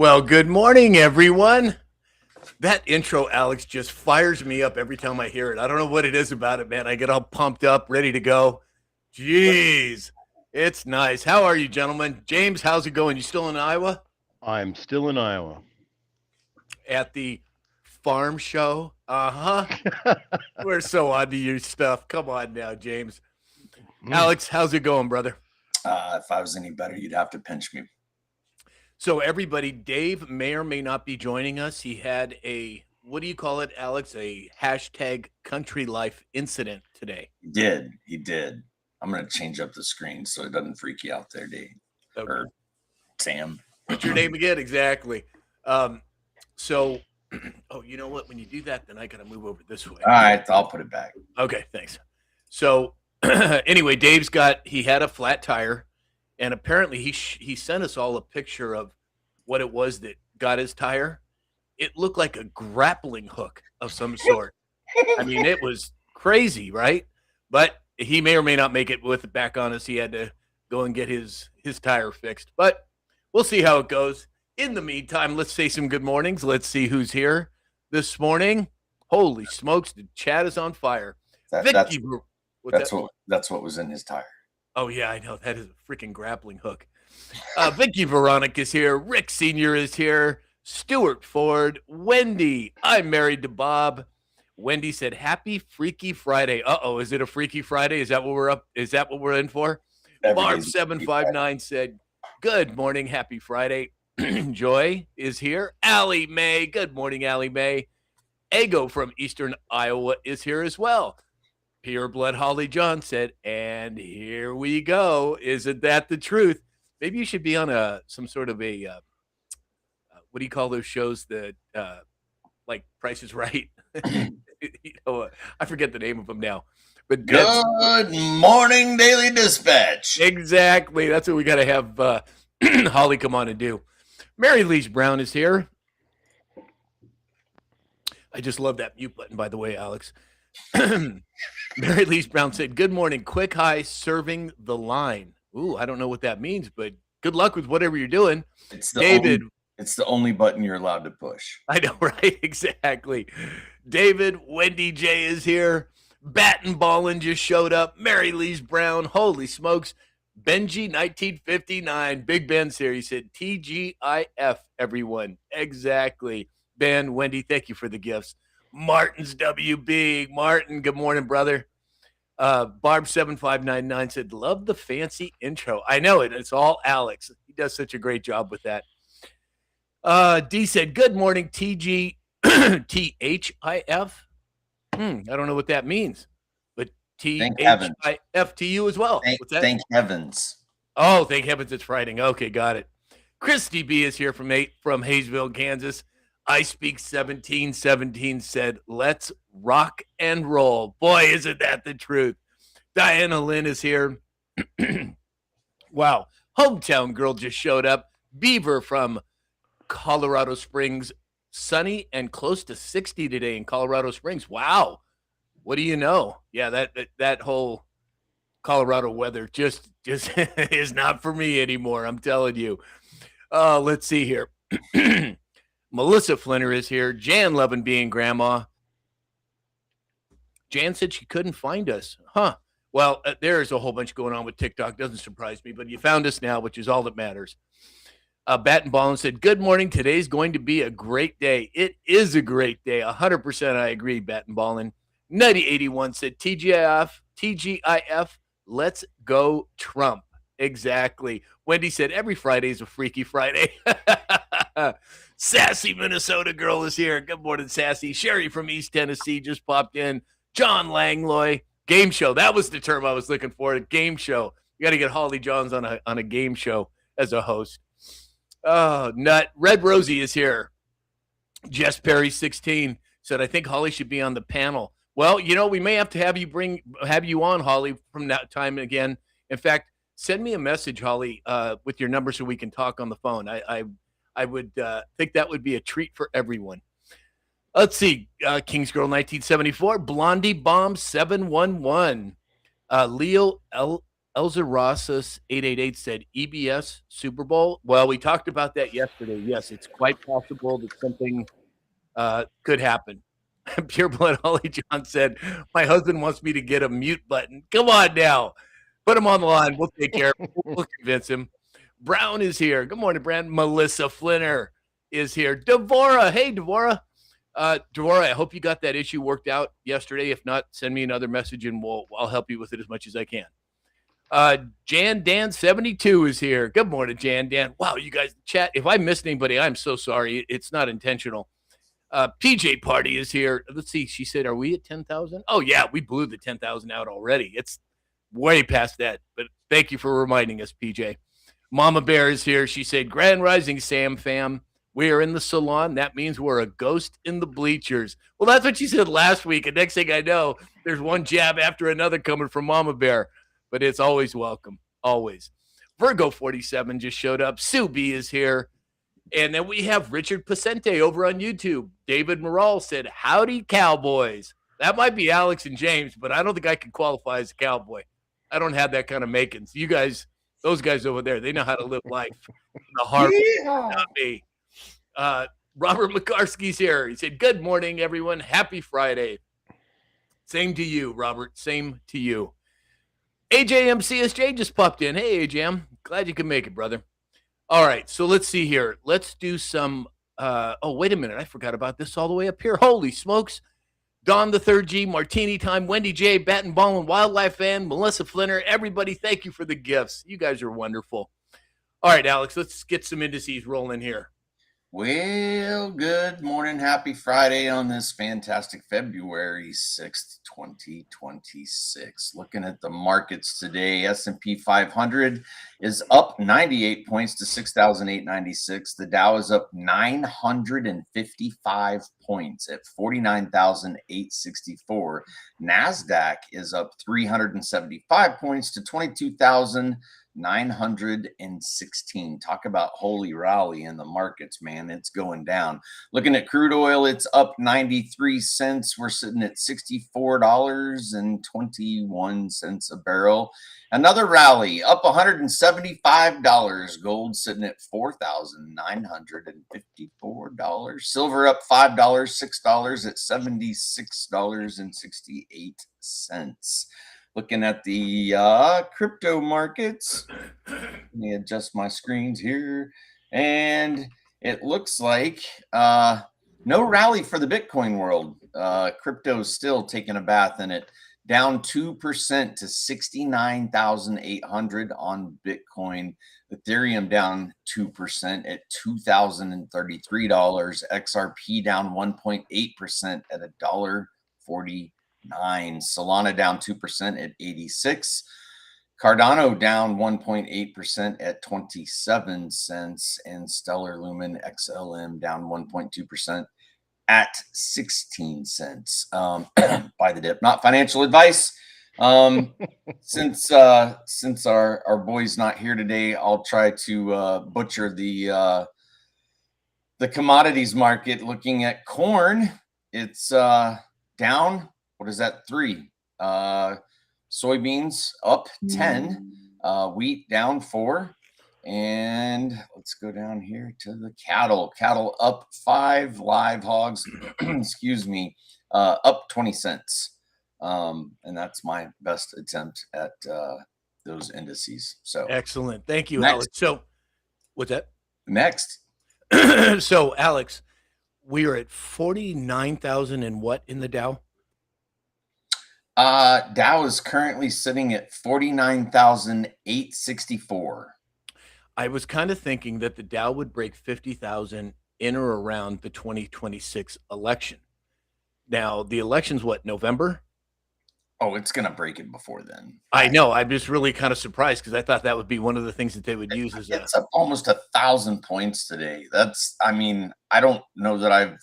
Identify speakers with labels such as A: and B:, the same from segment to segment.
A: Well, good morning, everyone. That intro, Alex, just fires me up every time I hear it. I don't know what it is about it, man. I get all pumped up, ready to go. Jeez, it's nice. How are you, gentlemen? James, how's it going? You still in Iowa
B: I'm still in Iowa.
A: at the farm show? Uh-huh. We're so on to your stuff. Come on now, James. Alex, how's it going, brother?
C: If I was any better, you'd have to pinch me.
A: So everybody, Dave may or may not be joining us. He had a, what do you call it, Alex? A hashtag country life incident today.
C: He did. I'm going to change up the screen so it doesn't freak you out there, Dave.
A: Okay.
C: Or Sam.
A: What's your name again? Exactly. So, oh, you know what? When you do that, then I got to move over this way.
C: All right, I'll put it back.
A: Okay, thanks. So, anyway, he had a flat tire, and apparently he sent us all a picture of what it was that got his tire. It looked like a grappling hook of some sort. I mean, it was crazy, right? But he may or may not make it with it back on us. He had to go and get his tire fixed. But we'll see how it goes. In the meantime, let's say some good mornings. Let's see who's here this morning. Holy smokes, the chat is on fire.
C: That's what was in his tire.
A: Oh, yeah, I know. That is a freaking grappling hook. Vicky Veronica is here. Rick Sr. is here. Stuart Ford. Wendy. I'm married to Bob. Wendy said, "Happy Freaky Friday." Uh-oh, is it a Freaky Friday? Is that what we're up? Is that what we're in for? Barb 759 said, "Good morning, happy Friday." Joy is here. Allie Mae. Good morning, Allie Mae. Ego from Eastern Iowa is here as well. Pure Blood Holly John said, "And here we go. Isn't that the truth?" Maybe you should be on some sort of a what do you call those shows that like Price is Right? I forget the name of them now. But
C: Good morning, Daily Dispatch.
A: Exactly. That's what we got to have Holly come on and do. Mary Lise Brown is here. I just love that mute button, by the way, Alex. Mary Lise Brown said, "Good morning. Quick high serving the line." Ooh, I don't know what that means, but good luck with whatever you're doing.
C: It's the only button you're allowed to push.
A: I know, right? Exactly. David, Wendy J is here. Batten Ballin just showed up. Mary Lise Brown. Holy smokes. Benji 1959. Big Ben's here. He said TGIF, everyone. Exactly. Ben, Wendy, thank you for the gifts. Martin's WB. Martin, good morning, brother. Barb 7599 said, "Love the fancy intro." I know it. It's all Alex. He does such a great job with that. D said, "Good morning, TG THIF." I don't know what that means, but THIF to you as well.
C: Thank heavens.
A: Oh, thank heavens it's Friday. Okay, got it. Christy B is here from Hayesville, Kansas. I Speak 1717 said, "Let's rock and roll." Boy, isn't that the truth. Diana Lynn is here. Wow. Hometown Girl just showed up. Beaver from Colorado Springs. Sunny and close to 60 today in Colorado Springs. Wow. What do you know? Yeah, that whole Colorado weather just is not for me anymore. I'm telling you. Let's see here. Melissa Flinner is here. Jan loving being grandma. Jan said she couldn't find us. Huh. Well, there's a whole bunch going on with TikTok. Doesn't surprise me, but you found us now, which is all that matters. Batten Ballin said, "Good morning. Today's going to be a great day." It is a great day. 100% I agree, Batten Ballin. Nutty81 said, TGIF, let's go Trump. Exactly. Wendy said, "Every Friday is a Freaky Friday." Sassy Minnesota girl is here. Good morning, Sassy. Sherry from East Tennessee just popped in. John Langloy. Game show. That was the term I was looking for. A game show. You got to get Holly Johns on a game show as a host. Oh, nut. Red Rosie is here. Jess Perry 16 said, "I think Holly should be on the panel." Well, we may have to have you on, Holly, from that time again. In fact, send me a message, Holly, with your number so we can talk on the phone. I would think that would be a treat for everyone. Let's see. King's Girl 1974, Blondie Bomb 711, Leo Elza Rosas 888 said EBS Super Bowl. Well, we talked about that yesterday. Yes, it's quite possible that something could happen. Pure Blood Holly John said, "My husband wants me to get a mute button." Come on now, put him on the line. We'll take care. We'll convince him. Brown is here. Good morning, Brand. Melissa Flinner is here. Devora, hey Devora. Devora, I hope you got that issue worked out yesterday. If not, send me another message and I'll help you with it as much as I can. Jan Dan 72 is here. Good morning, Jan Dan. Wow, you guys chat. If I missed anybody, I'm so sorry. It's not intentional. PJ Party is here. Let's see. She said, "Are we at 10,000?" Oh yeah, we blew the 10,000 out already. It's way past that. But thank you for reminding us, PJ. Mama Bear is here. She said, "Grand Rising, Sam fam. We are in the salon. That means we're a ghost in the bleachers." Well, that's what she said last week. And next thing I know, there's one jab after another coming from Mama Bear. But it's always welcome. Always. Virgo 47 just showed up. Sue B is here. And then we have Richard Pacente over on YouTube. David Morale said, "Howdy, Cowboys." That might be Alex and James, but I don't think I can qualify as a cowboy. I don't have that kind of makings. You guys, those guys over there, they know how to live life. The hard not me. Robert McCarskey's here. He said, "Good morning, everyone. Happy Friday." Same to you, Robert. Same to you. AJM CSJ just popped in. Hey, AJM. Glad you could make it, brother. All right, so let's see here. Let's do some oh, wait a minute. I forgot about this all the way up here. Holy smokes. Don the Third G, Martini Time, Wendy J, Bat and Ball and Wildlife Fan, Melissa Flinner, everybody, thank you for the gifts. You guys are wonderful. All right, Alex, let's get some indices rolling here.
C: Well, good morning. Happy Friday on this fantastic February 6th, 2026. Looking at the markets today, S&P 500 is up 98 points to 6,896. The Dow is up 955 points at 49,864. NASDAQ is up 375 points to 22,916. Talk about holy rally in the markets, man. It's going down. Looking at crude oil, it's up 93 cents. We're sitting at $64.21 a barrel. Another rally, up $175. Gold sitting at $4,954. Silver up $5, $6 at $76.68. Looking at the crypto markets, let me adjust my screens here. And it looks like no rally for the Bitcoin world. Crypto is still taking a bath in it. Down 2% to 69,800 on Bitcoin. Ethereum down 2% at $2,033. XRP down 1.8% at $1.49. Solana down 2% at 86. Cardano down 1.8% at 27 cents. And Stellar Lumen XLM down 1.2% at 16 cents. Buy the dip. Not financial advice. Since our boy's not here today, I'll try to butcher the commodities market. Looking at corn, it's down. What is that? 3. Soybeans up 10. Wheat down 4. And let's go down here to the cattle. Cattle up 5. Live hogs, excuse me, up 20 cents. And that's my best attempt at those indices. So
A: excellent. Thank you,
C: next.
A: Alex. So what's that?
C: Next.
A: So, Alex, we are at 49,000 and what in the Dow?
C: Dow is currently sitting at 49,864.
A: I was kind of thinking that the Dow would break 50,000 in or around the 2026 election. Now, the election's what, November?
C: Oh, it's going to break it before then.
A: I know. I'm just really kind of surprised because I thought that would be one of the things that they would use as
C: it's up almost 1,000 points today. I mean, I don't know that I've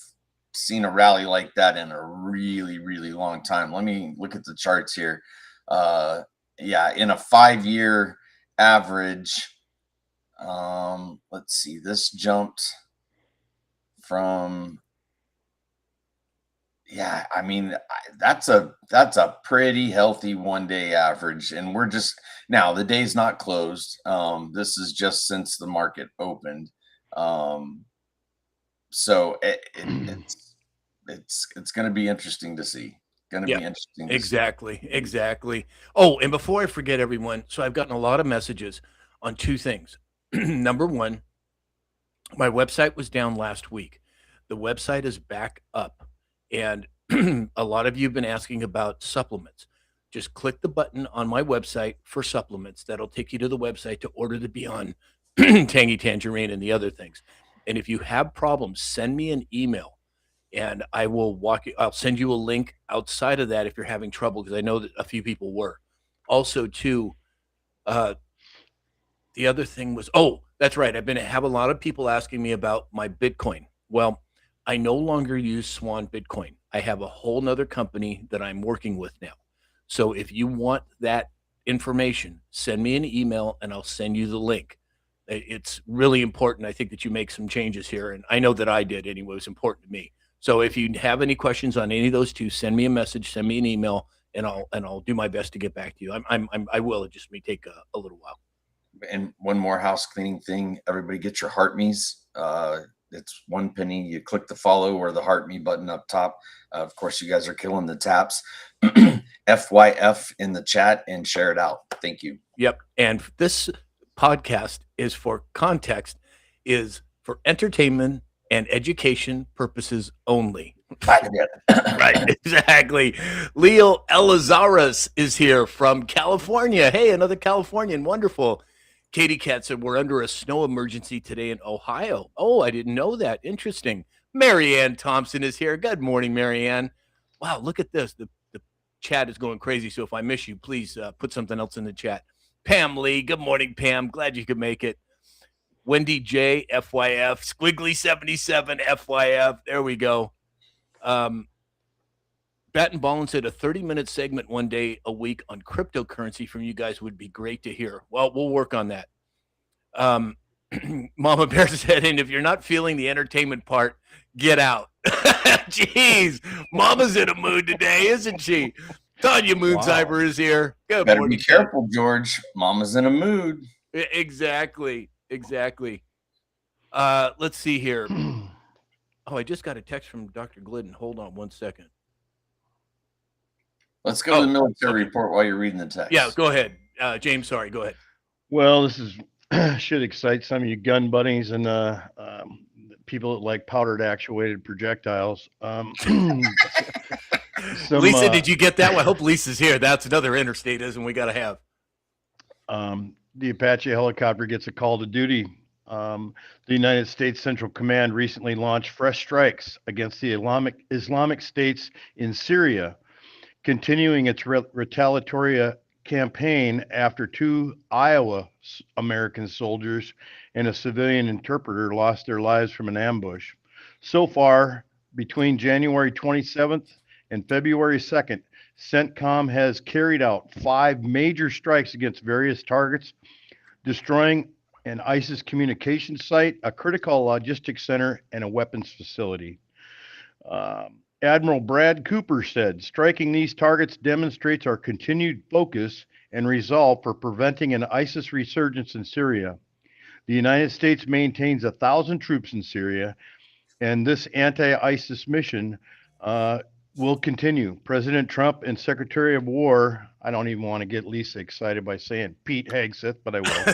C: seen a rally like that in a really, really long time. Let me look at the charts here. Yeah, in a 5-year average, let's see, this jumped from Yeah, I mean that's a pretty healthy 1 day average, and we're just now the day's not closed. This is just since the market opened. Um, so it's going to be interesting to see. Going to
A: Yeah,
C: be interesting to see.
A: exactly. Oh, and before I forget, everyone, so I've gotten a lot of messages on two things. Number one, my website was down last week. The website is back up, and a lot of you have been asking about supplements. Just click the button on my website for supplements. That'll take you to the website to order the Beyond Tangy Tangerine and the other things. And if you have problems, send me an email and I will walk you. I'll send you a link outside of that if you're having trouble, because I know that a few people were. Also, too, the other thing was, oh, that's right. Have a lot of people asking me about my Bitcoin. Well, I no longer use Swan Bitcoin. I have a whole nother company that I'm working with now. So if you want that information, send me an email and I'll send you the link. It's really important, I think, that you make some changes here. And I know that I did anyway. It was important to me. So if you have any questions on any of those two, send me a message, send me an email, and I'll do my best to get back to you. I will. It just may take a little while.
C: And one more house cleaning thing. Everybody get your Heart Me's. It's 1 penny. You click the follow or the Heart Me button up top. Of course, you guys are killing the taps. FYF in the chat and share it out. Thank you.
A: Yep. And this podcast is for context, is for entertainment and education purposes only. Right, exactly. Leo Elizares is here from California. Hey, another Californian. Wonderful. Katie Cat said we're under a snow emergency today in Ohio. Oh, I didn't know that. Interesting. Marianne Thompson is here. Good morning, Marianne. Wow, look at this. The chat is going crazy. So if I miss you, please put something else in the chat. Pam Lee. Good morning, Pam. Glad you could make it. Wendy J, FYF. Squiggly77, FYF. There we go. Batten Ballin said a 30-minute segment 1 day a week on cryptocurrency from you guys would be great to hear. Well, we'll work on that. Mama Bear said, and if you're not feeling the entertainment part, get out. Jeez, Mama's in a mood today, isn't she? Tanya Moonzyber is here. Good
C: Better
A: morning.
C: be careful, George. Mama's in a mood.
A: Exactly. Let's see here. Oh, I just got a text from Dr. Glidden. Hold on 1 second.
C: Let's go to the military report while you're reading the text.
A: Yeah, go ahead. James, sorry, go ahead.
B: Well, this is should excite some of you gun buddies and people that like powdered actuated projectiles.
A: Lisa, did you get that one? I hope Lisa's here. That's another interstate-ism we got to have.
B: The Apache helicopter gets a call to duty. The United States Central Command recently launched fresh strikes against the Islamic states in Syria, continuing its retaliatory campaign after 2 Iowa American soldiers and a civilian interpreter lost their lives from an ambush. So far, between January 27th and February 2nd, CENTCOM has carried out 5 major strikes against various targets, destroying an ISIS communication site, a critical logistics center, and a weapons facility. Admiral Brad Cooper said, striking these targets demonstrates our continued focus and resolve for preventing an ISIS resurgence in Syria. The United States maintains 1,000 troops in Syria, and this anti-ISIS mission will continue. President Trump and Secretary of War, I don't even want to get Lisa excited by saying Pete Hegseth, but I will,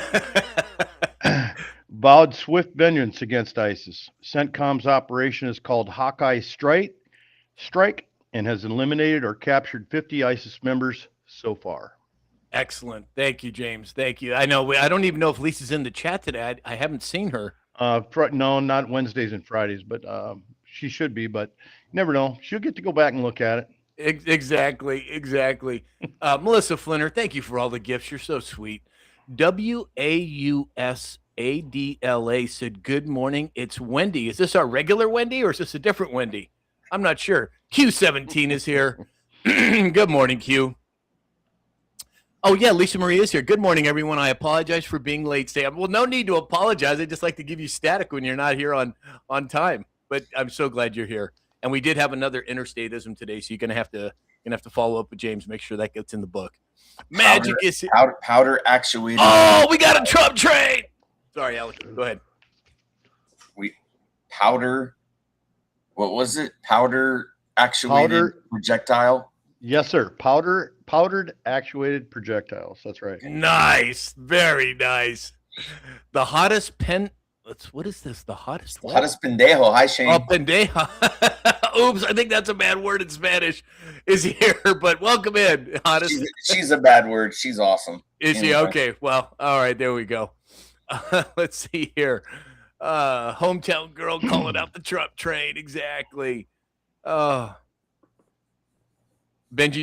B: vowed swift vengeance against ISIS. CENTCOM's operation is called Hawkeye Strike and has eliminated or captured 50 ISIS members so far.
A: Excellent. Thank you, James. Thank you. I know. I don't even know if Lisa's in the chat today. I haven't seen her.
B: No, not Wednesdays and Fridays, but she should be, but never know. She'll get to go back and look at it.
A: Exactly. Melissa Flinner, thank you for all the gifts. You're so sweet. WAUSADLA said, good morning. It's Wendy. Is this our regular Wendy or is this a different Wendy? I'm not sure. Q17 is here. Good morning, Q. Oh, yeah, Lisa Marie is here. Good morning, everyone. I apologize for being late, Sam. Well, no need to apologize. I just like to give you static when you're not here on time. But I'm so glad you're here. And we did have another interstateism today, so you're gonna have to follow up with James, make sure that gets in the book. Magic is
C: powder actuated.
A: Oh, we got a Trump train. Sorry, Alex. Go ahead.
C: Powder. What was it? Powder actuated projectile.
B: Yes, sir. Powdered actuated projectiles. That's right.
A: Nice. Very nice. The hottest pen. What is this? The hottest
C: pendejo. Hi, Shane.
A: Oh, pendejo. Oops, I think that's a bad word in Spanish. Is here, but welcome in. Hottest.
C: She's a bad word. She's awesome.
A: Is she? Okay. Well, all right. There we go. Let's see here. Hometown girl calling out the Trump train. Exactly. Benji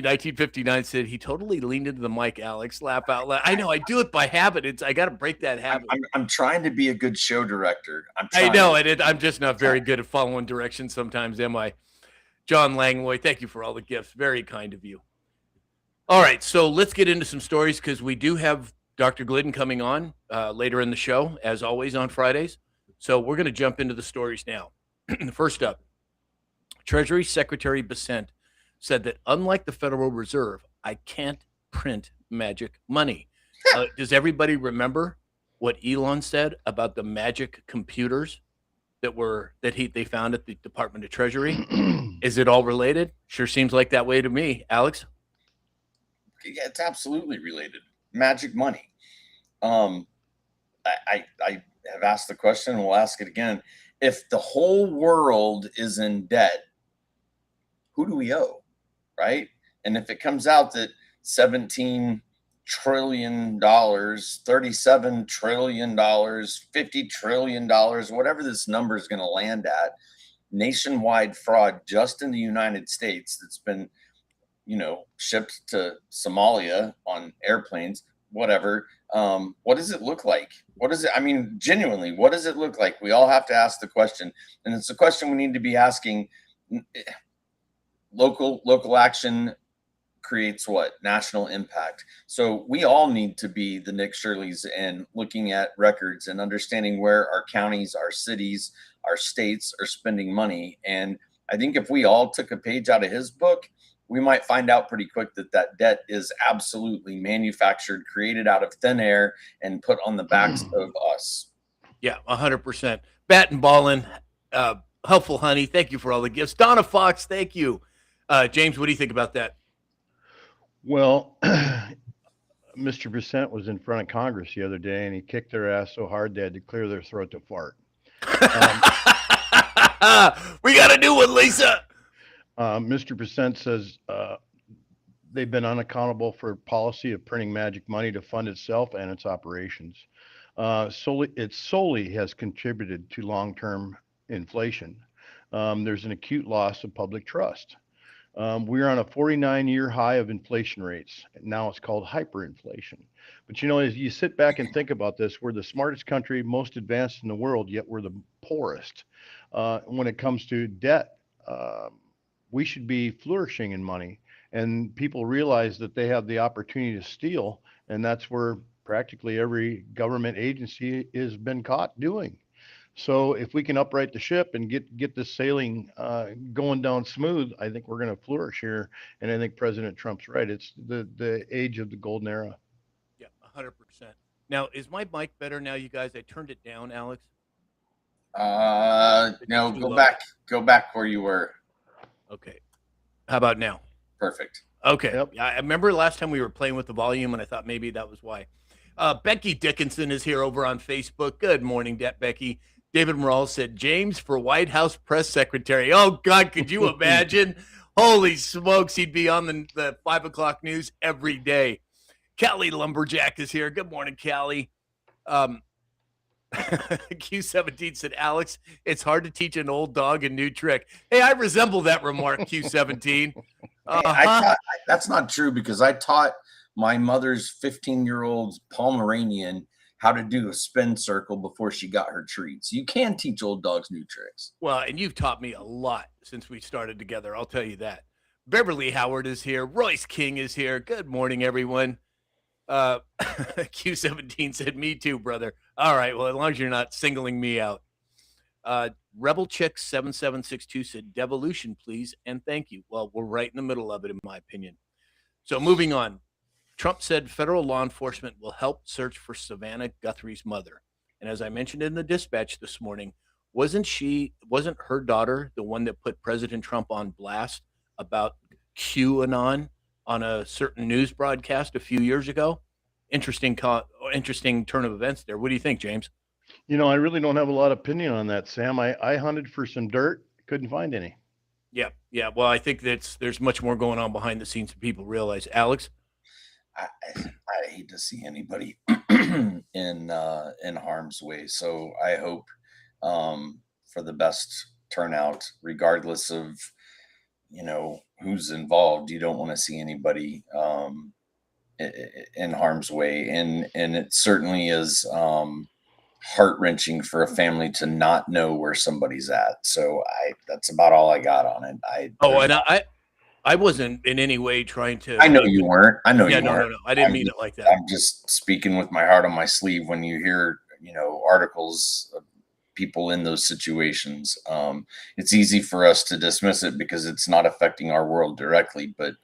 A: 1959 said he totally leaned into the mic. Alex, laugh out loud. I know I do it by habit. I got to break that habit.
C: I'm trying to be a good show director.
A: I know it. I'm just not very good at following directions sometimes. Am I? John Langloy, thank you for all the gifts. Very kind of you. All right, so let's get into some stories because we do have Dr. Glidden coming on later in the show, as always on Fridays. So we're going to jump into the stories now. First up, Treasury Secretary Bessent said that unlike the Federal Reserve, I can't print magic money. Does everybody remember what Elon said about the magic computers that they found at the Department of Treasury? Is it all related? Sure seems like that way to me. Alex?
C: Yeah, it's absolutely related. Magic money. I have asked the question and we'll ask it again. If the whole world is in debt, who do we owe? Right? And if it comes out that $17 trillion, $37 trillion, $50 trillion, whatever this number is going to land at, nationwide fraud just in the United States that's been, shipped to Somalia on airplanes, whatever. What does it look like? Genuinely, what does it look like? We all have to ask the question. And it's a question we need to be asking. Local action creates what? National impact. So we all need to be the Nick Shirleys and looking at records and understanding where our counties, our cities, our states are spending money. And I think if we all took a page out of his book, we might find out pretty quick that debt is absolutely manufactured, created out of thin air, and put on the backs of us.
A: Yeah, 100%. Bat and Ballin, helpful honey, thank you for all the gifts. Donna Fox, thank you. James, what do you think about that?
B: Well, Mr. Bessent was in front of Congress the other day, and he kicked their ass so hard they had to clear their throat to fart.
A: We got a new one, Lisa.
B: Mr. Bessent says they've been unaccountable for policy of printing magic money to fund itself and its operations. It solely has contributed to long-term inflation. There's an acute loss of public trust. We're on a 49-year high of inflation rates. Now it's called hyperinflation. But as you sit back and think about this, we're the smartest country, most advanced in the world, yet we're the poorest. When it comes to debt, we should be flourishing in money. And people realize that they have the opportunity to steal. And that's where practically every government agency has been caught doing. So if we can upright the ship and get this sailing going down smooth, I think we're going to flourish here. And I think President Trump's right. It's the age of the golden era.
A: Yeah, 100%. Now, is my mic better now, you guys? I turned it down, Alex.
C: No, go back where you were.
A: Okay. How about now?
C: Perfect.
A: Okay.
B: Yep.
A: I remember last time we were playing with the volume, and I thought maybe that was why. Becky Dickinson is here over on Facebook. Good morning, Becky. David Morales said, James for White House press secretary. Oh, God, could you imagine? Holy smokes, he'd be on the 5 o'clock news every day. Callie Lumberjack is here. Good morning, Callie. Q17 said, Alex, it's hard to teach an old dog a new trick. Hey, I resemble that remark, Q17.
C: That's not true because I taught my mother's 15-year-old Pomeranian how to do a spin circle before she got her treats. You can teach old dogs new tricks.
A: Well, and you've taught me a lot since we started together. I'll tell you that. Beverly Howard is here. Royce King is here. Good morning, everyone. Q17 said, me too, brother. All right. Well, as long as you're not singling me out. Rebel Chick 7762 said, "Devolution, please, and thank you." Well, we're right in the middle of it, in my opinion. So moving on. Trump said federal law enforcement will help search for Savannah Guthrie's mother. And as I mentioned in the dispatch this morning, wasn't her daughter the one that put President Trump on blast about QAnon on a certain news broadcast a few years ago? Interesting turn of events there. What do you think, James?
B: I really don't have a lot of opinion on that, Sam. I hunted for some dirt, couldn't find any.
A: Yeah. Well, I think there's much more going on behind the scenes than people realize. Alex?
C: I hate to see anybody in harm's way. So I hope for the best turnout, regardless of who's involved. You don't want to see anybody in harm's way, and it certainly is heart-wrenching for a family to not know where somebody's at. So that's about all I got on it.
A: I wasn't in any way trying to.
C: I know you weren't.
A: No. I didn't mean it like that.
C: I'm just speaking with my heart on my sleeve when you hear, articles of people in those situations. It's easy for us to dismiss it because it's not affecting our world directly, but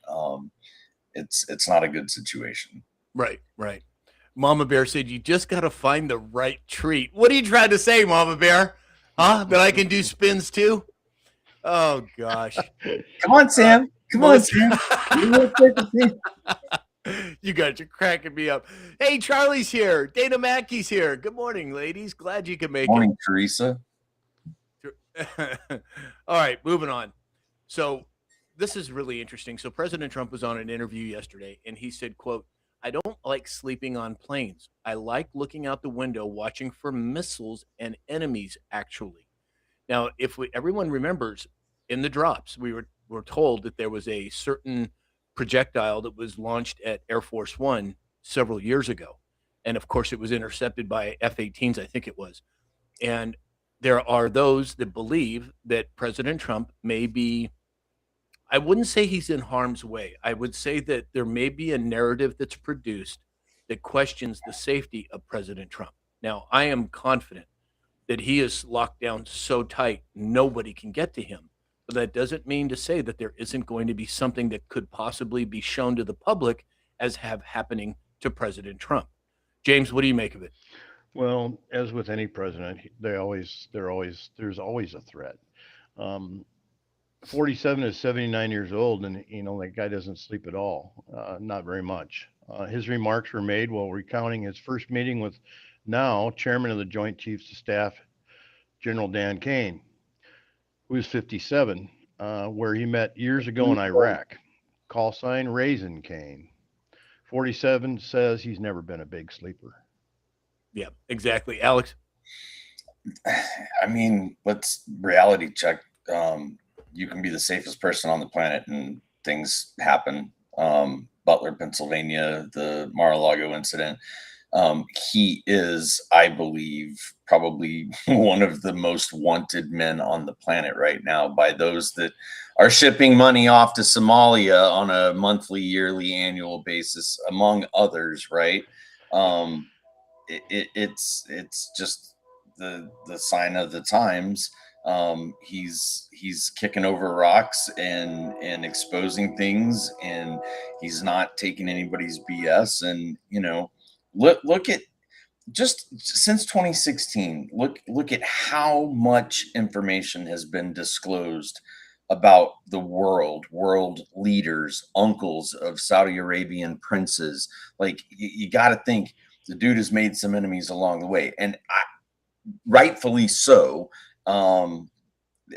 C: it's not a good situation.
A: Right. Mama Bear said, "You just got to find the right treat." What are you trying to say, Mama Bear? Huh? That I can do spins too? Oh, gosh.
C: Come on, Sam. Come on, Sam.
A: You guys are cracking me up. Hey, Charlie's here. Dana Mackey's here. Good morning, ladies. Glad you can make
C: Morning, Teresa.
A: All right, moving on. So this is really interesting. So President Trump was on an interview yesterday, and he said, quote, "I don't like sleeping on planes. I like looking out the window, watching for missiles and enemies, actually." Now, if everyone remembers, in the drops, we were told that there was a certain projectile that was launched at Air Force One several years ago. And of course, it was intercepted by F-18s, I think it was. And there are those that believe that President Trump may be, I wouldn't say he's in harm's way. I would say that there may be a narrative that's produced that questions the safety of President Trump. Now, I am confident that he is locked down so tight, nobody can get to him. But that doesn't mean to say that there isn't going to be something that could possibly be shown to the public as happening to President Trump. James, what do you make of it?
B: Well, as with any president, there's always a threat. 47 is 79 years old, and that guy doesn't sleep at all, not very much. His remarks were made while recounting his first meeting with now Chairman of the Joint Chiefs of Staff, General Dan Kane, who is 57, where he met years ago in Iraq. Call sign Raisin Kane. 47 says he's never been a big sleeper.
A: Yeah, exactly. Alex?
C: I mean, let's reality check. You can be the safest person on the planet and things happen. Butler, Pennsylvania, the Mar-a-Lago incident. He is, I believe, probably one of the most wanted men on the planet right now by those that are shipping money off to Somalia on a monthly, yearly, annual basis, among others, right? It's just the sign of the times. He's kicking over rocks and exposing things, and he's not taking anybody's BS. And look at just since 2016, look at how much information has been disclosed about the world leaders, uncles of Saudi Arabian princes. Like, you got to think the dude has made some enemies along the way, and rightfully so. The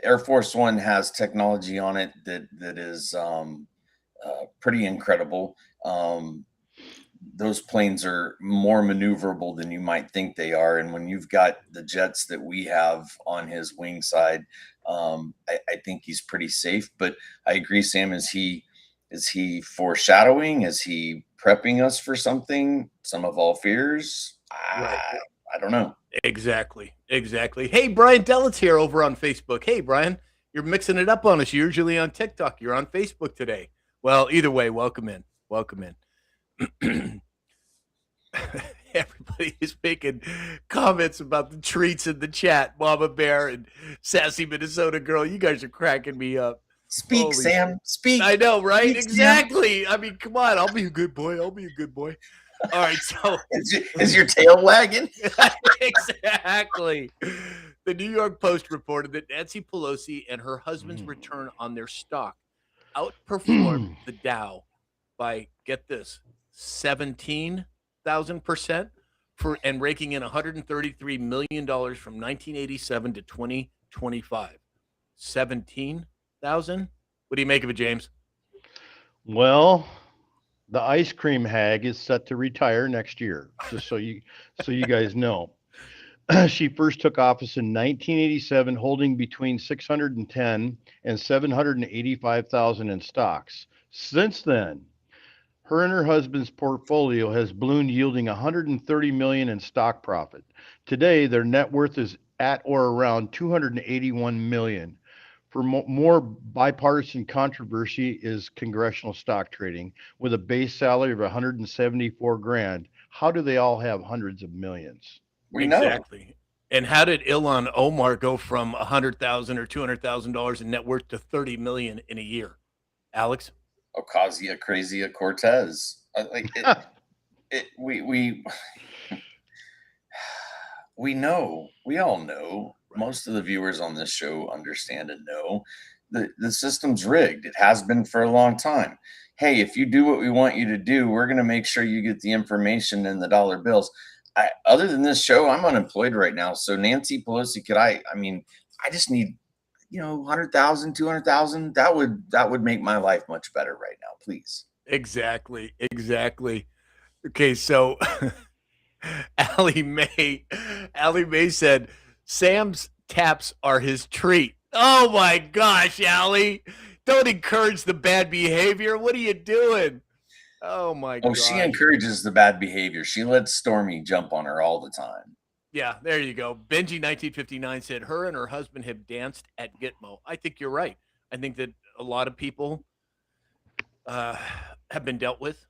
C: Air Force One has technology on it that is pretty incredible. Those planes are more maneuverable than you might think they are. And when you've got the jets that we have on his wing side, I think he's pretty safe. But I agree, Sam, is he foreshadowing? Is he prepping us for something? Some of all fears?
A: Right.
C: I don't know.
A: Exactly. Hey, Brian Dellett's here over on Facebook. Hey, Brian, you're mixing it up on us. You're usually on TikTok. You're on Facebook today. Well, either way, welcome in. Everybody is making comments about the treats in the chat. Mama Bear and Sassy Minnesota Girl. You guys are cracking me up.
C: Speak,
A: Holy
C: Sam. Speak.
A: I know, right?
C: Speak, Sam.
A: Exactly. I mean, come on. I'll be a good boy. I'll be a good boy. All right. So
C: Is your tail wagging?
A: exactly. The New York Post reported that Nancy Pelosi and her husband's return on their stock outperformed the Dow by, get this, 17,000% and raking in $133 million from 1987 to 2025. 17,000. What do you make of it, James?
B: Well, the ice cream hag is set to retire next year, just so you guys know. She first took office in 1987, holding between 610 and 785,000 in stocks. Since then, her and her husband's portfolio has ballooned, yielding 130 million in stock profit. Today, their net worth is at or around 281 million. For more bipartisan controversy is congressional stock trading with a base salary of 174 grand. How do they all have hundreds of millions?
C: We know.
A: Exactly. And how did Ilhan Omar go from $100,000 or $200,000 in net worth to 30 million in a year? Alex?
C: Ocasio-Crazia Cortez. We know. We all know. Most of the viewers on this show understand and know the system's rigged. It has been for a long time. Hey, if you do what we want you to do, we're going to make sure you get the information and the dollar bills. Other than this show, I'm unemployed right now. So Nancy Pelosi, I just need, 100,000, 200,000. That would make my life much better right now, please.
A: Exactly. Okay, so Allie Mae said Sam's taps are his treat. Oh my gosh, Allie. Don't encourage the bad behavior. What are you doing? Oh my God.
C: She encourages the bad behavior. She lets Stormy jump on her all the time.
A: Yeah, there you go. Benji 1959 said her and her husband have danced at Gitmo. I think you're right. I think that a lot of people have been dealt with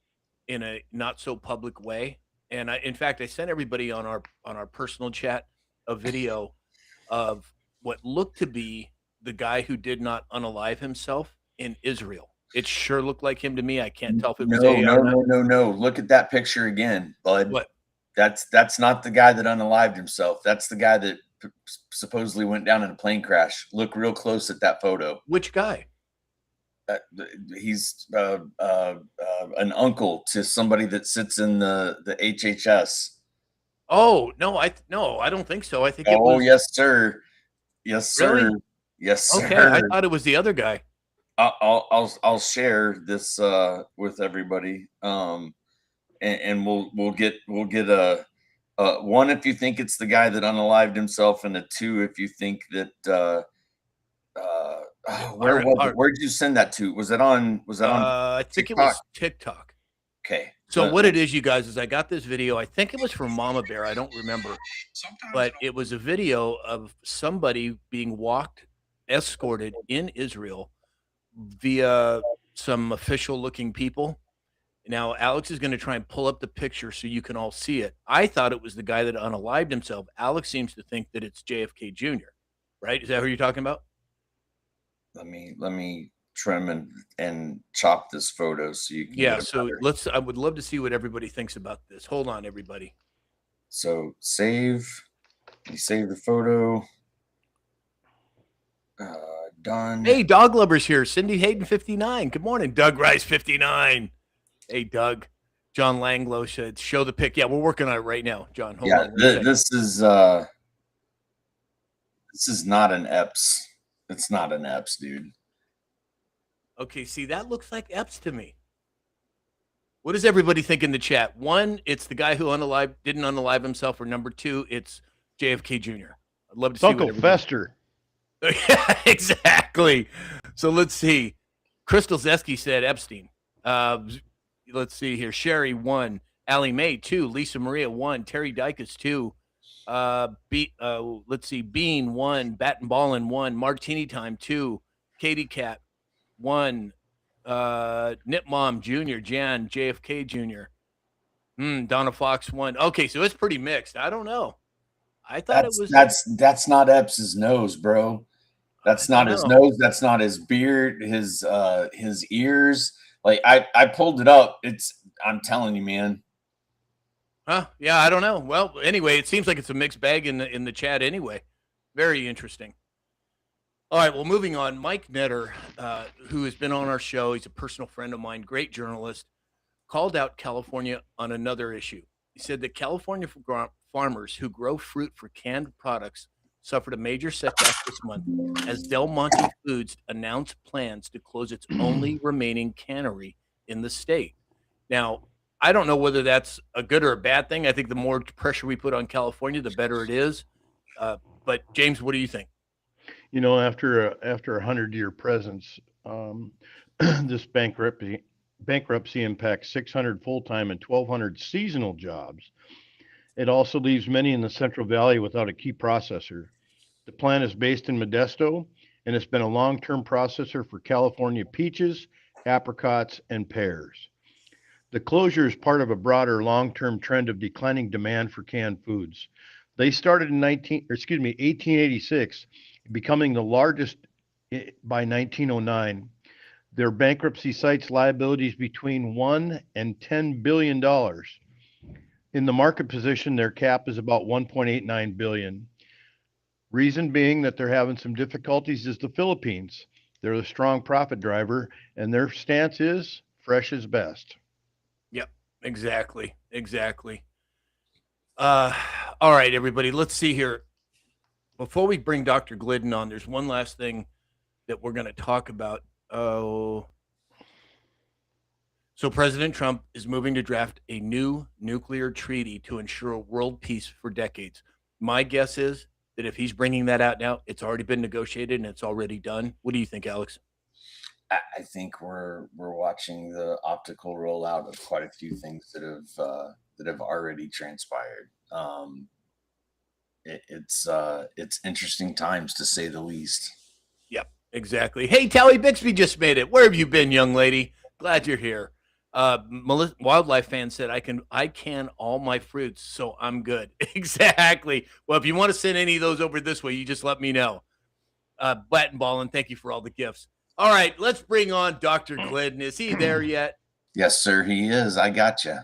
A: in a not so public way. And in fact, I sent everybody on our personal chat a video of what looked to be the guy who did not unalive himself in Israel. It sure looked like him to me. I can't tell if it was
C: No. Look at that picture again, bud.
A: What?
C: That's not the guy that unalived himself. That's the guy that supposedly went down in a plane crash. Look real close at that photo.
A: Which guy?
C: He's an uncle to somebody that sits in the HHS.
A: Oh no, I don't think so. I think it was.
C: Yes, sir. Yes, sir.
A: Really?
C: Yes, sir.
A: Okay, I thought it was the other guy.
C: I'll share this with everybody, and we'll get a one if you think it's the guy that unalived himself, and a two if you think that where did you send that to? Was that on
A: I think it was TikTok.
C: Okay.
A: So what it is, you guys, is I got this video. I think it was from Mama Bear. I don't remember, but it was a video of somebody being escorted in Israel via some official-looking people. Now, Alex is going to try and pull up the picture so you can all see it. I thought it was the guy that unalived himself. Alex seems to think that it's JFK Jr., right? Is that who you're talking about?
C: Let me trim and chop this photo so you can.
A: Yeah, so I would love to see what everybody thinks about this. Hold on, everybody.
C: So save the photo. Done.
A: Hey, Dog Lover's here. Cindy Hayden 59. Good morning, Doug Rice 59. Hey, Doug. John Langlow said show the pic. Yeah, we're working on it right now, John. Hold on.
C: This is not an Epps. It's not an Epps, dude.
A: Okay, see, that looks like Epps to me. What does everybody think in the chat? One, it's the guy who didn't unalive himself, or number two, it's JFK Jr. I'd love to see
B: Uncle Fester.
A: Yeah, exactly. So let's see. Crystal Zeski said Epstein. Let's see here. Sherry 1, Allie Mae 2, Lisa Maria 1, Terry Dykes 2. Let's see. Bean 1, Bat and Ballin 1, Martini Time 2, Katie Cat 1, Nip Mom Jr., Jan JFK Jr. Donna Fox won. Okay, so it's pretty mixed. I don't know. I thought it was.
C: That's not Epps' nose, bro. That's not his nose. That's not his beard. His ears. Like I pulled it up. I'm telling you, man.
A: Huh? Yeah, I don't know. Well, anyway, it seems like it's a mixed bag in the chat. Anyway, very interesting. All right, well, moving on. Mike Netter, who has been on our show, he's a personal friend of mine, great journalist, called out California on another issue. He said that California farmers who grow fruit for canned products suffered a major setback this month as Del Monte Foods announced plans to close its only remaining cannery in the state. Now, I don't know whether that's a good or a bad thing. I think the more pressure we put on California, the better it is. But James, what do you think?
B: You know, after a 100-year presence, this bankruptcy impacts 600 full-time and 1,200 seasonal jobs. It also leaves many in the Central Valley without a key processor. The plant is based in Modesto, and it's been a long-term processor for California peaches, apricots, and pears. The closure is part of a broader long-term trend of declining demand for canned foods. They started in 1886, becoming the largest by 1909. Their bankruptcy cites liabilities between $1 and $10 billion. In the market position, their cap is about $1.89 billion. Reason being that they're having some difficulties is the Philippines. They're a strong profit driver, and their stance is fresh is best.
A: Yep, exactly. All right, everybody, let's see here. Before we bring Dr. Glidden on, there's one last thing that we're going to talk about. So President Trump is moving to draft a new nuclear treaty to ensure world peace for decades. My guess is that if he's bringing that out now, it's already been negotiated and it's already done. What do you think, Alex?
C: I think we're watching the optical rollout of quite a few things that have already transpired. It's interesting times, to say the least.
A: Yep, exactly. Hey, Tally Bixby just made it. Where have you been, young lady? Glad you're here. Wildlife fan said, I can all my fruits, so I'm good. Exactly. Well, if you want to send any of those over this way, you just let me know. Bat and Ballin, thank you for all the gifts. All right, let's bring on Dr. Glidden. Is he there yet?
C: Yes, sir, he is. I got you.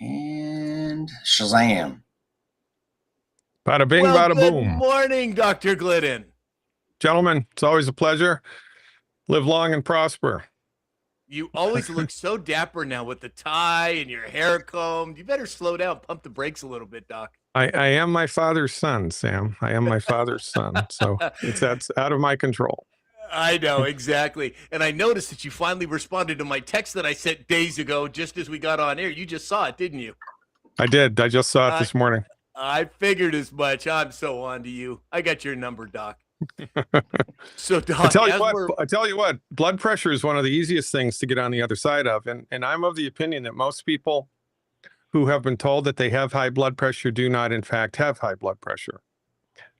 C: And Shazam.
D: Bada bing, bada boom.
A: Good morning, Dr. Glidden.
D: Gentlemen, it's always a pleasure. Live long and prosper.
A: You always look so dapper now with the tie and your hair combed. You better slow down, pump the brakes a little bit, Doc.
D: I am my father's son, Sam. I am my father's son. So that's out of my control.
A: I know, exactly. And I noticed that you finally responded to my text that I sent days ago, just as we got on air. You just saw it, didn't you?
D: I did. I just saw it this morning.
A: I figured as much. I'm so on to you. I got your number, Doc. So, Doc,
D: I tell you what, blood pressure is one of the easiest things to get on the other side of. And I'm of the opinion that most people who have been told that they have high blood pressure do not, in fact, have high blood pressure.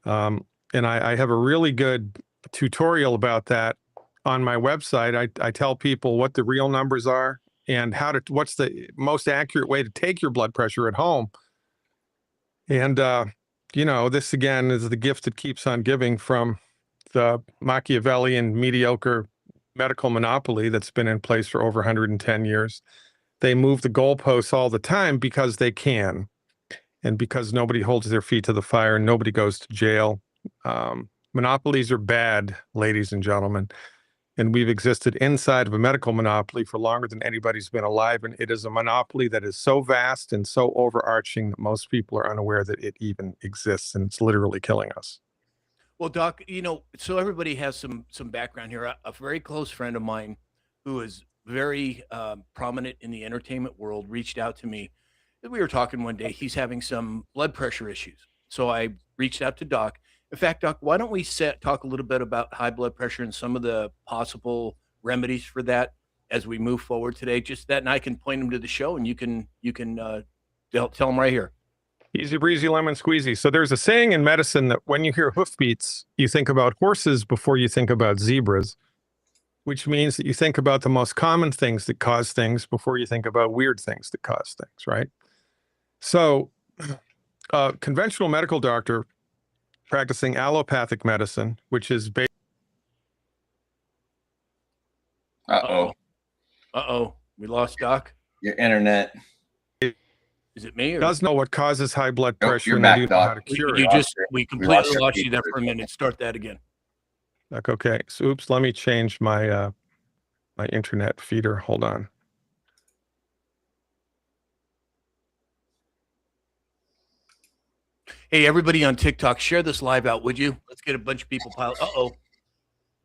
D: And I have a really good tutorial about that on my website. I tell people what the real numbers are and what's the most accurate way to take your blood pressure at home. And, this again is the gift that keeps on giving from the Machiavellian mediocre medical monopoly that's been in place for over 110 years. They move the goalposts all the time because they can, and because nobody holds their feet to the fire and nobody goes to jail. Monopolies are bad, ladies and gentlemen, and we've existed inside of a medical monopoly for longer than anybody's been alive, and it is a monopoly that is so vast and so overarching that most people are unaware that it even exists, and it's literally killing us.
A: Well, Doc, so everybody has some background here. A very close friend of mine who is very prominent in the entertainment world reached out to me. We were talking one day. He's having some blood pressure issues. So I reached out to Doc. In fact, Doc, why don't we talk a little bit about high blood pressure and some of the possible remedies for that as we move forward today? Just that, and I can point him to the show, and you can tell him right here.
D: Easy breezy, lemon squeezy. So there's a saying in medicine that when you hear hoofbeats, you think about horses before you think about zebras. which means that you think about the most common things that cause things before you think about weird things that cause things, right? So, a conventional medical doctor practicing allopathic medicine, which is based.
C: Uh-oh.
A: Uh-oh. We lost Doc.
C: Your internet.
A: Is it me? Or
D: Does know what causes high blood
C: Nope,
D: pressure,
C: you're
D: and
C: back,
D: they do know how to
C: Doc.
D: cure
A: you
D: it.
A: just we completely
C: your
A: lost you
C: feed
A: there
C: for
A: for a
C: a
A: minute. Start that again.
D: Like, okay, so oops, let me change my my internet feeder. Hold on.
A: Hey, everybody on TikTok, share this live out, would you? Let's get a bunch of people piled. Uh-oh.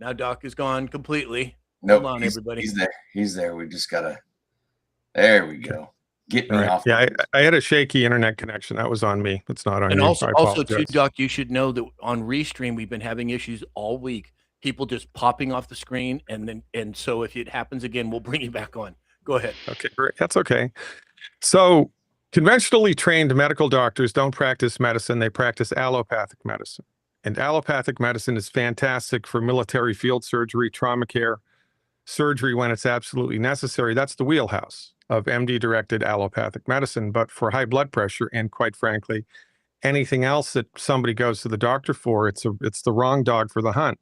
A: Now Doc is gone completely.
C: Nope.
A: Hold on, everybody.
C: He's there. He's there. We just gotta. There we go. Get me
D: All right.
C: off.
D: Yeah, I had a shaky internet connection. That was on me. It's not on
A: And
D: you.
A: also,
D: I
A: also too,
D: apologize.
A: Doc, you should know that on Restream we've been having issues all week. People just popping off the screen, and so if it happens again, we'll bring you back on. Go ahead.
D: Okay, great. That's okay. So, conventionally trained medical doctors don't practice medicine, they practice allopathic medicine. And allopathic medicine is fantastic for military field surgery, trauma care, surgery when it's absolutely necessary. That's the wheelhouse of MD-directed allopathic medicine. But for high blood pressure and, quite frankly, anything else that somebody goes to the doctor for, it's the wrong dog for the hunt.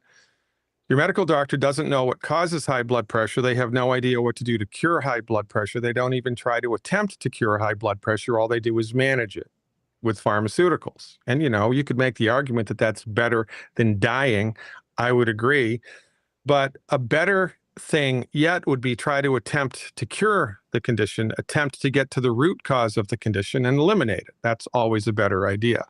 D: Your medical doctor doesn't know what causes high blood pressure. They have no idea what to do to cure high blood pressure. They don't even try to attempt to cure high blood pressure. All they do is manage it with pharmaceuticals. And, you could make the argument that that's better than dying. I would agree. But a better thing yet would be try to attempt to cure the condition, attempt to get to the root cause of the condition and eliminate it. That's always a better idea.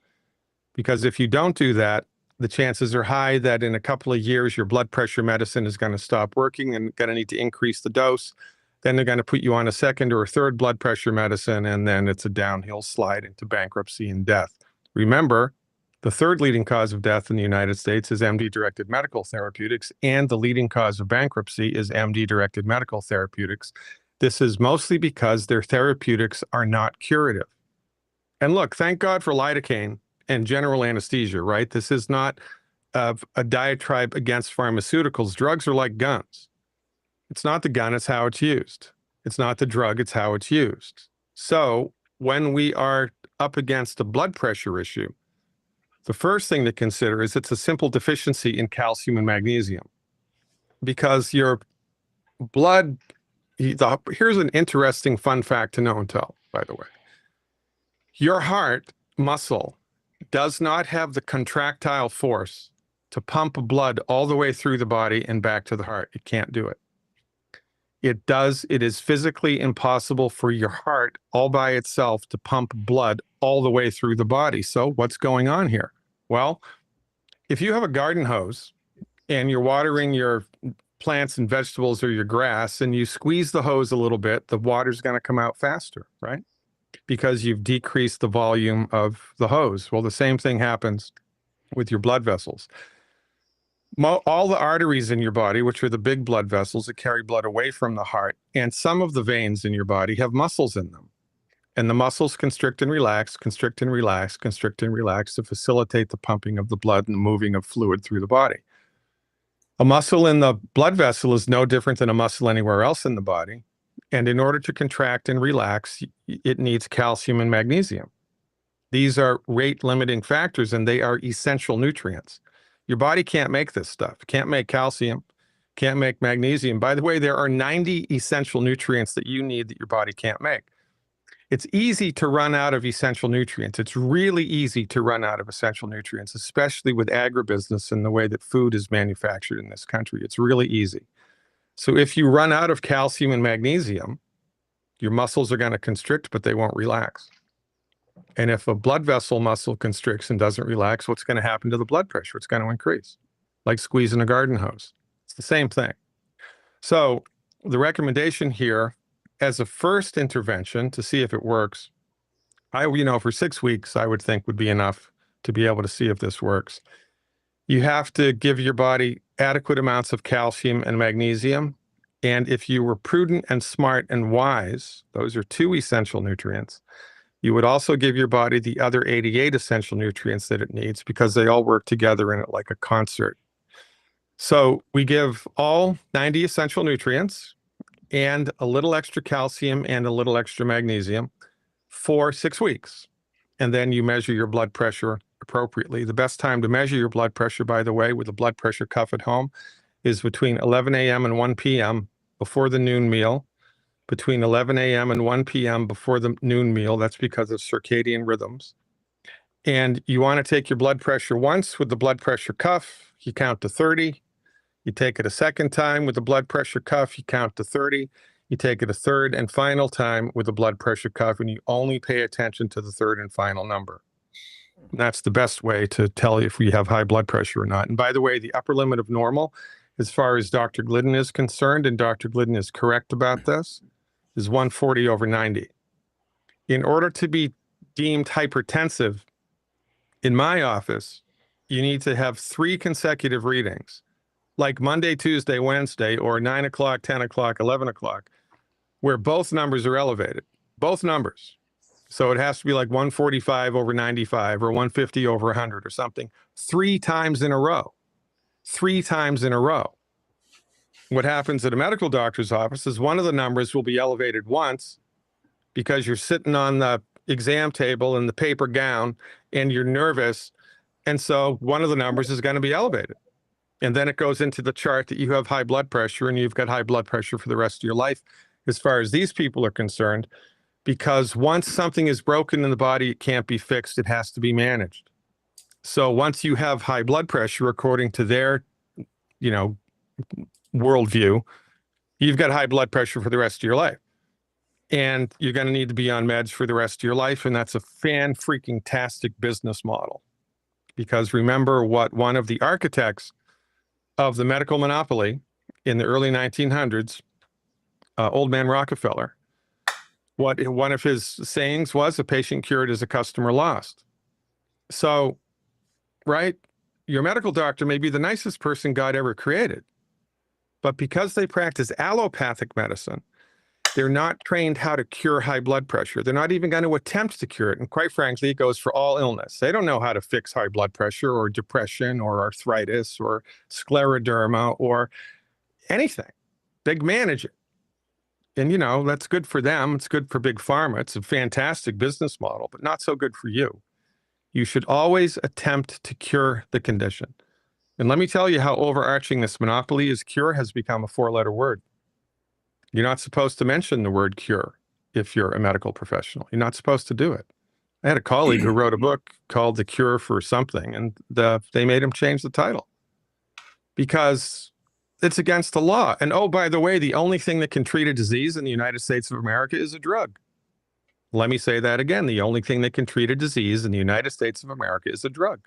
D: Because if you don't do that, the chances are high that in a couple of years, your blood pressure medicine is going to stop working and going to need to increase the dose. Then they're going to put you on a second or a third blood pressure medicine, and then it's a downhill slide into bankruptcy and death. Remember, the third leading cause of death in the United States is MD-directed medical therapeutics, and the leading cause of bankruptcy is MD-directed medical therapeutics. This is mostly because their therapeutics are not curative. And look, thank God for lidocaine and general anesthesia, right? This is not a diatribe against pharmaceuticals. Drugs are like guns. It's not the gun, it's how it's used. It's not the drug, it's how it's used. So when we are up against a blood pressure issue, the first thing to consider is it's a simple deficiency in calcium and magnesium. Because your blood, here's an interesting fun fact to know and tell, by the way. Your heart muscle does not have the contractile force to pump blood all the way through the body and back to the heart. It can't do it. It is physically impossible for your heart all by itself to pump blood all the way through the body. So what's going on here? Well, if you have a garden hose and you're watering your plants and vegetables or your grass and you squeeze the hose a little bit, the water's going to come out faster, right? Because you've decreased the volume of the hose. Well, the same thing happens with your blood vessels. All the arteries in your body, which are the big blood vessels that carry blood away from the heart, and some of the veins in your body have muscles in them. And the muscles constrict and relax, constrict and relax, constrict and relax to facilitate the pumping of the blood and the moving of fluid through the body. A muscle in the blood vessel is no different than a muscle anywhere else in the body. And in order to contract and relax, it needs calcium and magnesium. These are rate limiting factors and they are essential nutrients. Your body can't make this stuff. Can't make calcium, can't make magnesium. By the way, there are 90 essential nutrients that you need that your body can't make. It's easy to run out of essential nutrients. It's really easy to run out of essential nutrients, especially with agribusiness and the way that food is manufactured in this country. It's really easy. So if you run out of calcium and magnesium, your muscles are going to constrict, but they won't relax. And if a blood vessel muscle constricts and doesn't relax, what's going to happen to the blood pressure? It's going to increase, like squeezing a garden hose. It's the same thing. So the recommendation here, as a first intervention to see if it works, for 6 weeks, I would think would be enough to be able to see if this works. You have to give your body adequate amounts of calcium and magnesium. And if you were prudent and smart and wise, those are 2 essential nutrients. You would also give your body the other 88 essential nutrients that it needs because they all work together in it like a concert. So we give all 90 essential nutrients and a little extra calcium and a little extra magnesium for 6 weeks. And then you measure your blood pressure appropriately. The best time to measure your blood pressure, by the way, with a blood pressure cuff at home is between 11 a.m. and 1 p.m. before the noon meal, between 11 a.m. and 1 p.m. before the noon meal. That's because of circadian rhythms. And you want to take your blood pressure once with the blood pressure cuff, you count to 30. You take it a second time with the blood pressure cuff, you count to 30. You take it a third and final time with the blood pressure cuff, and you only pay attention to the third and final number. And that's the best way to tell if we have high blood pressure or not. And by the way, the upper limit of normal, as far as Dr. Glidden is concerned, and Dr. Glidden is correct about this, is 140/90. In order to be deemed hypertensive, in my office, you need to have 3 consecutive readings, like Monday, Tuesday, Wednesday, or 9 o'clock, 10 o'clock, 11 o'clock, where both numbers are elevated, both numbers. So it has to be like 145/95 or 150/100 or something 3 times in a row. 3 times in a row. What happens at a medical doctor's office is one of the numbers will be elevated once because you're sitting on the exam table in the paper gown and you're nervous. And so one of the numbers is going to be elevated. And then it goes into the chart that you have high blood pressure and you've got high blood pressure for the rest of your life, as far as these people are concerned, because once something is broken in the body, it can't be fixed. It has to be managed. So once you have high blood pressure, according to their, worldview, you've got high blood pressure for the rest of your life. And you're going to need to be on meds for the rest of your life. And that's a fan-freaking-tastic business model. Because remember what one of the architects of the medical monopoly in the early 1900s, Old Man Rockefeller, what one of his sayings was, a patient cured is a customer lost. So, right, your medical doctor may be the nicest person God ever created, but because they practice allopathic medicine, they're not trained how to cure high blood pressure. They're not even going to attempt to cure it. And quite frankly, it goes for all illness. They don't know how to fix high blood pressure or depression or arthritis or scleroderma or anything. They manage it. And, that's good for them. It's good for big pharma. It's a fantastic business model, but not so good for you. You should always attempt to cure the condition. And let me tell you how overarching this monopoly is. Cure has become a 4-letter word. You're not supposed to mention the word cure if you're a medical professional. You're not supposed to do it. I had a colleague who wrote a book called The Cure for Something, and they made him change the title because it's against the law. And oh, by the way, the only thing that can treat a disease in the United States of America is a drug. Let me say that again. The only thing that can treat a disease in the United States of America is a drug.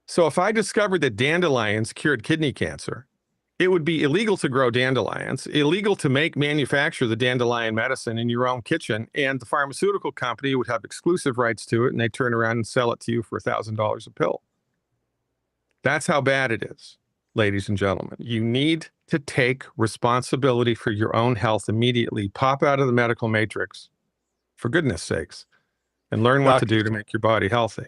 D: So if I discovered that dandelions cured kidney cancer, it would be illegal to grow dandelions, illegal to manufacture the dandelion medicine in your own kitchen, and the pharmaceutical company would have exclusive rights to it, and they turn around and sell it to you for $1,000 a pill. That's how bad it is, ladies and gentlemen. You need to take responsibility for your own health immediately. Pop out of the medical matrix, for goodness sakes, and learn what to do to make your body healthy.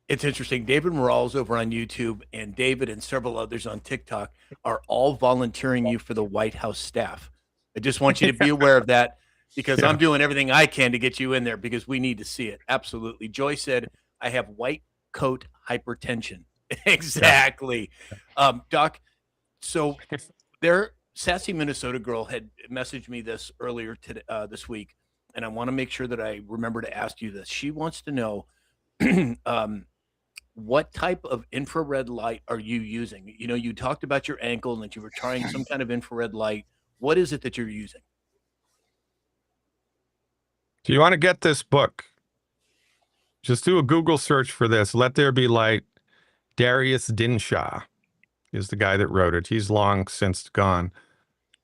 A: It's interesting. David Morales over on YouTube and David and several others on TikTok are all volunteering you for the White House staff. I just want you to be aware of that because I'm doing everything I can to get you in there because we need to see it. Absolutely. Joy said, I have white coat hypertension. Exactly. Doc, so their sassy Minnesota girl had messaged me this earlier today, this week, and I want to make sure that I remember to ask you this. She wants to know what type of infrared light are you using? You talked about your ankle and that you were trying some kind of infrared light. What is it that you're using?
D: Do you want to get this book? Just do a Google search for this. Let There Be Light. Darius Dinshaw is the guy that wrote it. He's long since gone.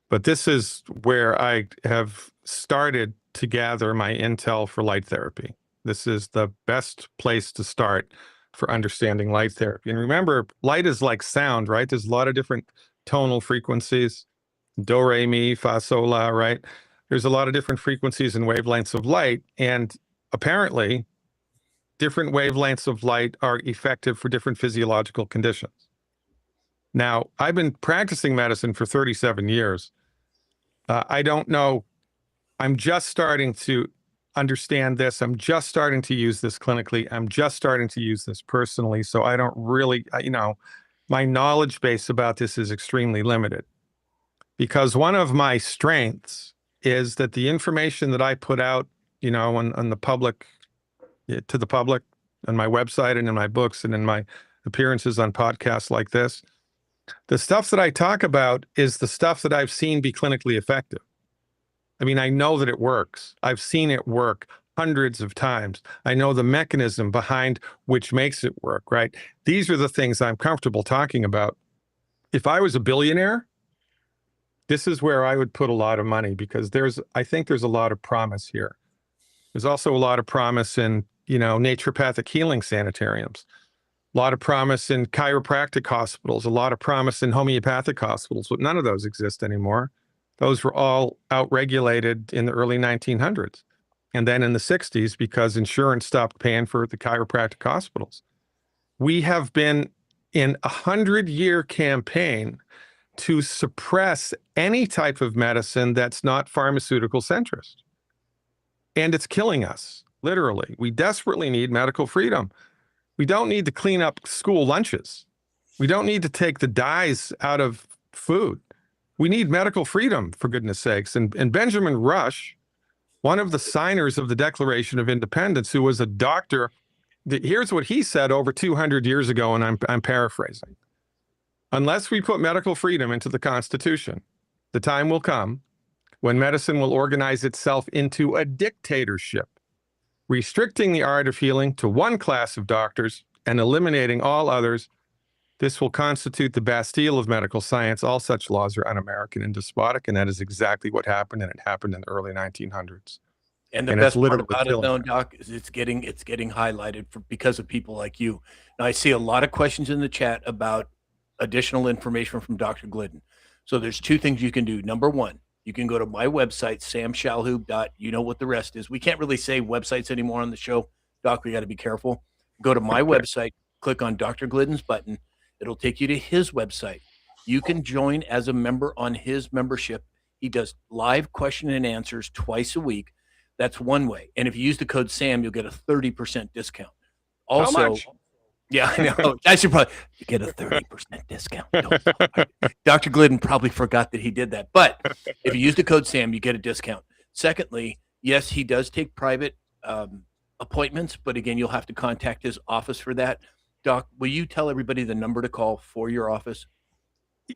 D: But this is where I have started to gather my intel for light therapy. This is the best place to start for understanding light therapy. And remember, light is like sound, right? There's a lot of different tonal frequencies, do, re, mi, fa, sol, la, right? There's a lot of different frequencies and wavelengths of light. And apparently, different wavelengths of light are effective for different physiological conditions. Now, I've been practicing medicine for 37 years. I don't know. I'm just starting to understand this. I'm just starting to use this clinically. I'm just starting to use this personally. So I don't really, my knowledge base about this is extremely limited, because one of my strengths is that the information that I put out, on the public, to the public, on my website and in my books and in my appearances on podcasts like this, the stuff that I talk about is the stuff that I've seen be clinically effective. I mean, I know that it works. I've seen it work hundreds of times. I know the mechanism behind which makes it work, right? These are the things I'm comfortable talking about. If I was a billionaire, this is where I would put a lot of money, because I think there's a lot of promise here. There's also a lot of promise in, naturopathic healing sanitariums, a lot of promise in chiropractic hospitals, a lot of promise in homeopathic hospitals, but none of those exist anymore. Those were all outregulated in the early 1900s. And then in the 60s, because insurance stopped paying for the chiropractic hospitals. We have been in a 100-year campaign to suppress any type of medicine that's not pharmaceutical centrist. And it's killing us, literally. We desperately need medical freedom. We don't need to clean up school lunches. We don't need to take the dyes out of food. We need medical freedom, for goodness sakes. And Benjamin Rush, one of the signers of the Declaration of Independence, who was a doctor, here's what he said over 200 years ago, and I'm paraphrasing. Unless we put medical freedom into the Constitution, the time will come when medicine will organize itself into a dictatorship, restricting the art of healing to one class of doctors and eliminating all others. This will constitute the Bastille of medical science. All such laws are un-American and despotic, and that is exactly what happened, and it happened in the early 1900s.
A: And the best part about it, though, Doc, is it's getting highlighted because of people like you. Now, I see a lot of questions in the chat about additional information from Dr. Glidden. So there's two things you can do. Number one, you can go to my website, samshalhoub. You know what the rest is. We can't really say websites anymore on the show, Doc. We got to be careful. Go to my website, click on Dr. Glidden's button. It'll take you to his website. You can join as a member on his membership. He does live question and answers twice a week. That's one way. And if you use the code SAM, you'll get a 30% discount. Also,
D: how much?
A: Yeah, I know. I should probably get a 30% discount. Dr. Glidden probably forgot that he did that. But if you use the code SAM, you get a discount. Secondly, yes, he does take private appointments, but again, you'll have to contact his office for that. Doc, will you tell everybody the number to call for your office?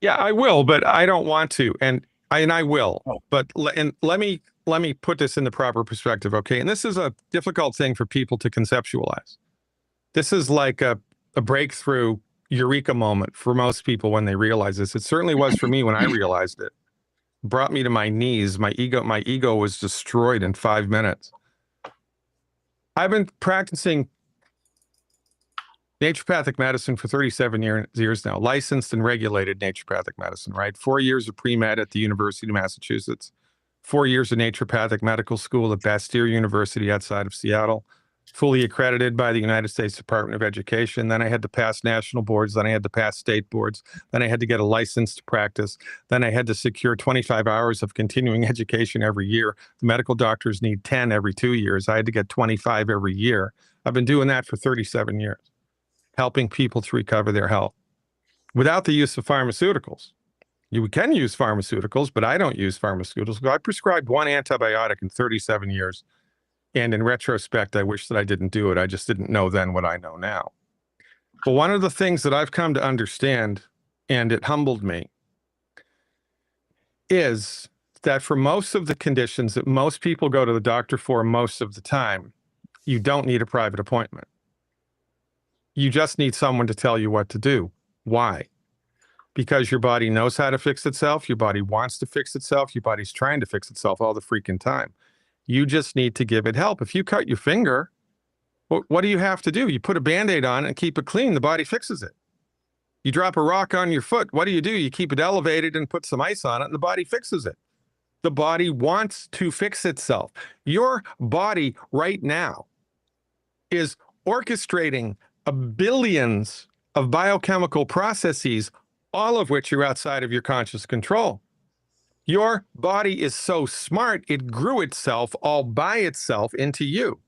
D: Yeah, I will, but I don't want to, and I will.
A: Oh.
D: But let me put this in the proper perspective, okay? And this is a difficult thing for people to conceptualize. This is like a breakthrough eureka moment for most people when they realize this. It certainly was for me when I realized it. It brought me to my knees. My ego was destroyed in 5 minutes. I've been practicing naturopathic medicine for 37 years now, licensed and regulated naturopathic medicine, right? 4 years of pre-med at the University of Massachusetts, 4 years of naturopathic medical school at Bastyr University outside of Seattle, fully accredited by the United States Department of Education. Then I had to pass national boards. Then I had to pass state boards. Then I had to get a license to practice. Then I had to secure 25 hours of continuing education every year. The medical doctors need 10 every 2 years. I had to get 25 every year. I've been doing that for 37 years, helping people to recover their health without the use of pharmaceuticals. You can use pharmaceuticals, but I don't use pharmaceuticals. I prescribed one antibiotic in 37 years. And in retrospect, I wish that I didn't do it. I just didn't know then what I know now. But one of the things that I've come to understand, and it humbled me, is that for most of the conditions that most people go to the doctor for most of the time, you don't need a private appointment. You just need someone to tell you what to do. Why? Because your body knows how to fix itself. Your body wants to fix itself. Your body's trying to fix itself all the freaking time. You just need to give it help. If you cut your finger, what do you have to do? You put a Band-Aid on it and keep it clean. The body fixes it. You drop a rock on your foot. What do? You keep it elevated and put some ice on it, and the body fixes it. The body wants to fix itself. Your body right now is orchestrating billions of biochemical processes all of which are outside of your conscious control. Your body is so smart, it grew itself all by itself into you.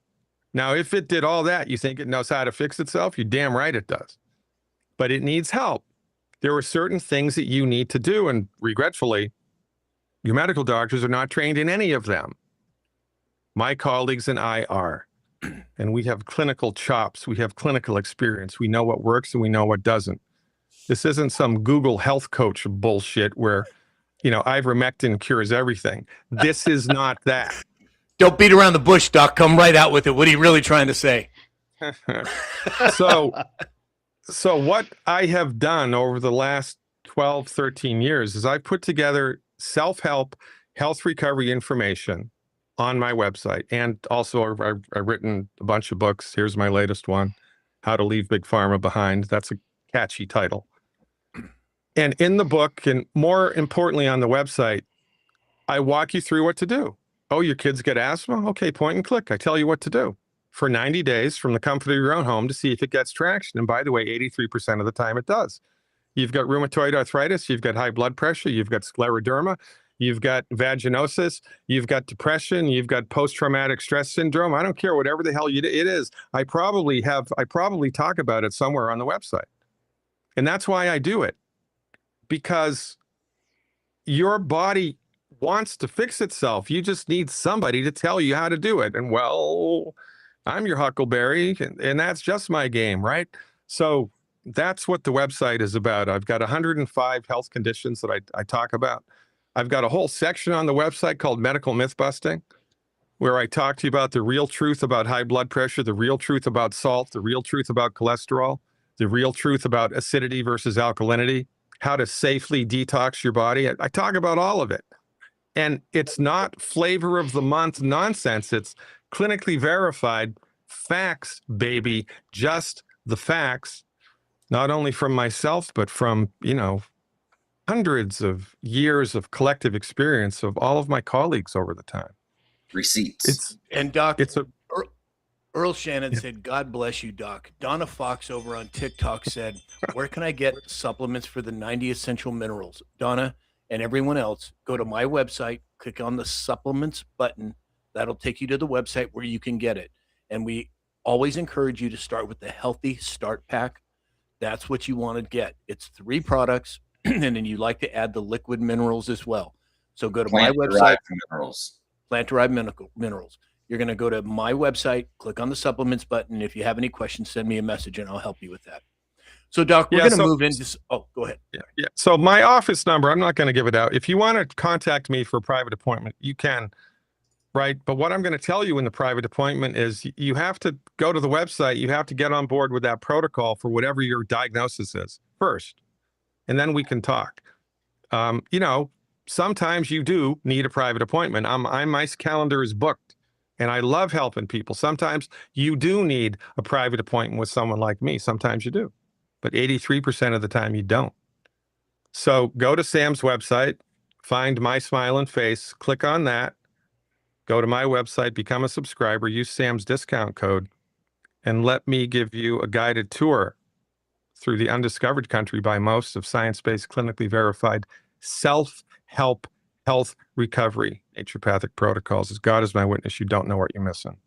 D: Now, if it did all that, you think it knows how to fix itself? You're damn right it does. But it needs help. There are certain things that you need to do, and regretfully, your medical doctors are not trained in any of them. My colleagues and I are. And we have clinical chops. We have clinical experience. We know what works and we know what doesn't. This isn't some Google health coach bullshit where, ivermectin cures everything. This is not that.
A: Don't beat around the bush, Doc. Come right out with it. What are you really trying to say?
D: So what I have done over the last 12, 13 years is I put together self-help, health recovery information on my website. And also I've written a bunch of books. Here's my latest one, How to Leave Big Pharma Behind. That's a catchy title. And in the book, and more importantly on the website, I walk you through what to do. Oh, your kids get asthma? Okay, point and click. I tell you what to do for 90 days from the comfort of your own home to see if it gets traction. And by the way, 83% of the time it does. You've got rheumatoid arthritis, you've got high blood pressure, you've got scleroderma, you've got vaginosis, you've got depression, you've got post-traumatic stress syndrome. I don't care whatever the hell it is. I probably talk about it somewhere on the website. And that's why I do it. Because your body wants to fix itself. You just need somebody to tell you how to do it. And well, I'm your Huckleberry, and that's just my game, right? So that's what the website is about. I've got 105 health conditions that I talk about. I've got a whole section on the website called Medical Myth Busting, where I talk to you about the real truth about high blood pressure, the real truth about salt, the real truth about cholesterol, the real truth about acidity versus alkalinity, how to safely detox your body. I talk about all of it. And it's not flavor of the month nonsense. It's clinically verified facts, baby, just the facts, not only from myself, but from, hundreds of years of collective experience of all of my colleagues over the time.
C: Receipts.
A: And Doc,
D: It's a
A: Earl Shannon said, God bless you, Doc. Donna Fox over on TikTok said, where can I get supplements for the 90 essential minerals? Donna and everyone else, go to my website, click on the supplements button. That'll take you to the website where you can get it. And we always encourage you to start with the Healthy Start Pack. That's what you want to get. It's 3 products, and then you like to add the liquid minerals as well. So go to my website, plant-derived minerals. You're going to go to my website, click on the supplements button. If you have any questions, send me a message and I'll help you with that. So, Doc, we're going to move into. Oh, go ahead.
D: Yeah. So my office number, I'm not going to give it out. If you want to contact me for a private appointment, you can, right? But what I'm going to tell you in the private appointment is you have to go to the website. You have to get on board with that protocol for whatever your diagnosis is first, and then we can talk. Sometimes you do need a private appointment. My calendar is booked. And I love helping people. Sometimes you do need a private appointment with someone like me. Sometimes you do, but 83% of the time you don't. So go to Sam's website, find my smiling face, click on that, go to my website, become a subscriber, use Sam's discount code, and let me give you a guided tour through the undiscovered country by most of science-based, clinically verified self-help health recovery naturopathic protocols. As God is my witness, you don't know what you're missing.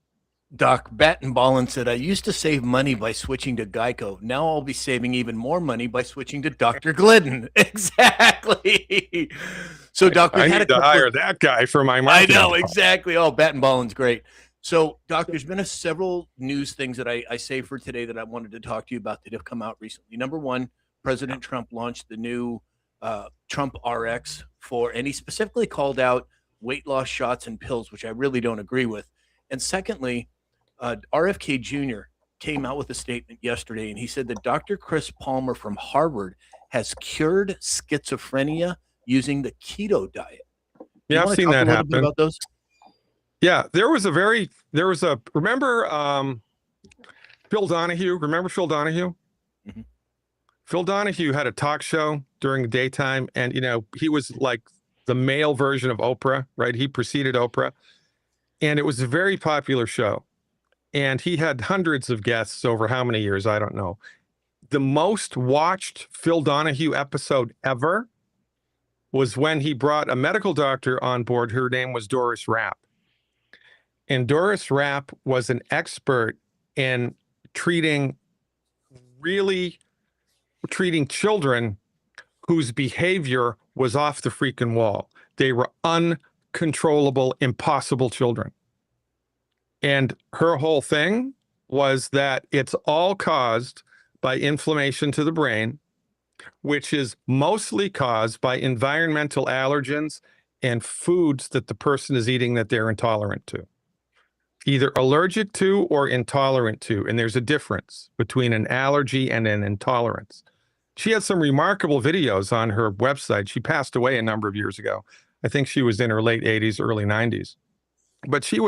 A: Doc Battenballen said, I used to save money by switching to Geico. Now I'll be saving even more money by switching to Dr. Glidden. Exactly. So, Doc,
D: I need to hire that guy for my marketing.
A: I know, exactly. Oh, Battenballen's great. So, Doc, there's been several news things that I saved for today that I wanted to talk to you about that have come out recently. Number one, President Trump launched the new Trump RX and he specifically called out weight loss shots and pills, which I really don't agree with. And secondly, RFK Jr. came out with a statement yesterday, and he said that Dr. Chris Palmer from Harvard has cured schizophrenia using the keto diet.
D: Yeah, I've seen that happen.
A: About those?
D: Yeah, remember Phil Donahue? Remember Phil Donahue? Mm-hmm. Phil Donahue had a talk show during the daytime, and, he was like the male version of Oprah, right? He preceded Oprah, and it was a very popular show. And he had hundreds of guests over how many years? I don't know. the most watched Phil Donahue episode ever was when he brought a medical doctor on board. Her name was Doris Rapp. And Doris Rapp was an expert in treating children whose behavior was off the freaking wall. They were uncontrollable, impossible children. And her whole thing was that it's all caused by inflammation to the brain, which is mostly caused by environmental allergens and foods that the person is eating that they're intolerant to, either allergic to or intolerant to. And there's a difference between an allergy and an intolerance. She had some remarkable videos on her website. She passed away a number of years ago. I think she was in her late 80s, early 90s. But she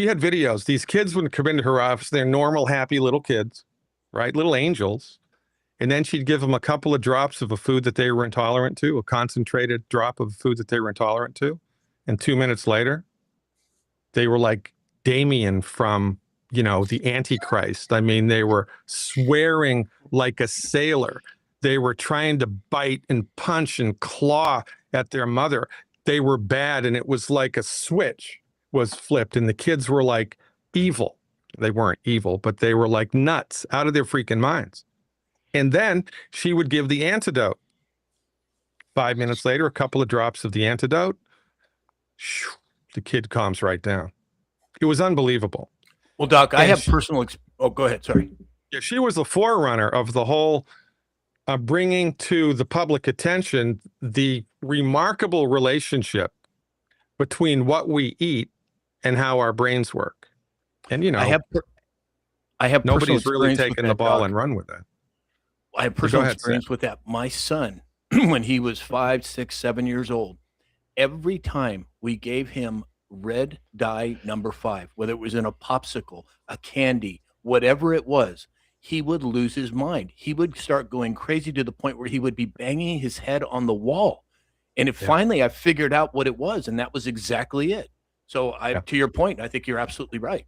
D: had videos. These kids would come into her office. They're normal, happy little kids, right? Little angels. And then she'd give them a couple of drops of a food that they were intolerant to, a concentrated drop of food that they were intolerant to. And 2 minutes later, they were like Damien from, the Antichrist. I mean, they were swearing like a sailor. They were trying to bite and punch and claw at their mother. They were bad. And it was like a switch was flipped. And the kids were like evil. They weren't evil, but they were like nuts, out of their freaking minds. And then she would give the antidote. 5 minutes later, a couple of drops of the antidote, the kid calms right down. It was unbelievable.
A: Well, Doc, I
D: And
A: have personal. Oh, go ahead. Sorry.
D: Yeah, she was the forerunner of the whole bringing to the public attention the remarkable relationship between what we eat and how our brains work. And
A: I have personal
D: nobody's really
A: experience with
D: taken the
A: that,
D: ball
A: Doc.
D: and run with it.
A: I have
D: Go
A: personal
D: ahead,
A: experience with that. My son, when he was 5, 6, 7 years old, every time we gave him red dye number 5, whether it was in a popsicle, a candy, whatever it was, he would lose his mind. He would start going crazy to the point where he would be banging his head on the wall. And finally I figured out what it was, and that was exactly it. So to your point, I think you're absolutely right.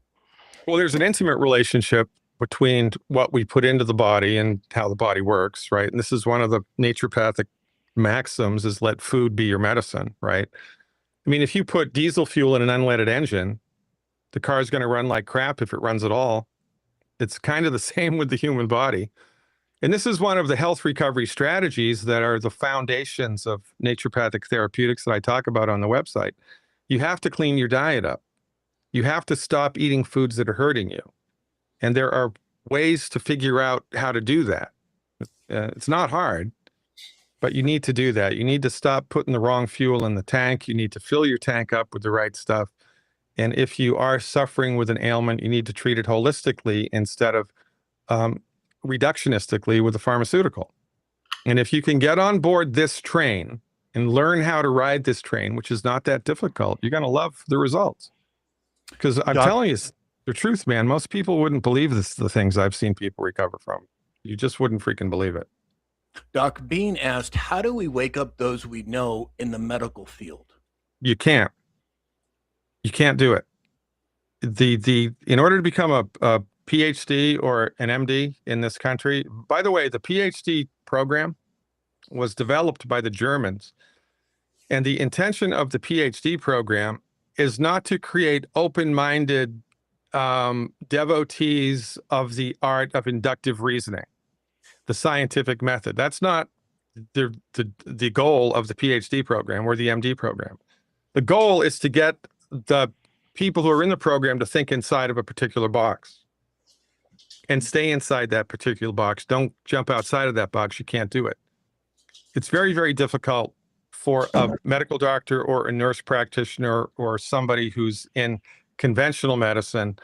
D: Well, there's an intimate relationship between what we put into the body and how the body works, right? And this is one of the naturopathic maxims, is let food be your medicine, right? I mean, if you put diesel fuel in an unleaded engine, the car is going to run like crap if it runs at all. It's kind of the same with the human body. And this is one of the health recovery strategies that are the foundations of naturopathic therapeutics that I talk about on the website. You have to clean your diet up. You have to stop eating foods that are hurting you. And there are ways to figure out how to do that. It's not hard, but you need to do that. You need to stop putting the wrong fuel in the tank. You need to fill your tank up with the right stuff. And if you are suffering with an ailment, you need to treat it holistically instead of reductionistically with a pharmaceutical. And if you can get on board this train and learn how to ride this train, which is not that difficult, you're going to love the results. Because I'm telling you the truth, man, most people wouldn't believe the things I've seen people recover from. You just wouldn't freaking believe it.
A: Doc, being asked, how do we wake up those we know in the medical field?
D: You can't. You can't do it. In order to become a PhD or an MD in this country, by the way, the PhD program was developed by the Germans. And the intention of the PhD program is not to create open-minded devotees of the art of inductive reasoning, the scientific method. That's not the goal of the PhD program or the MD program. The goal is to get the people who are in the program to think inside of a particular box and stay inside that particular box. Don't jump outside of that box. You can't do it. It's very, very difficult for a medical doctor or a nurse practitioner or somebody who's in conventional medicine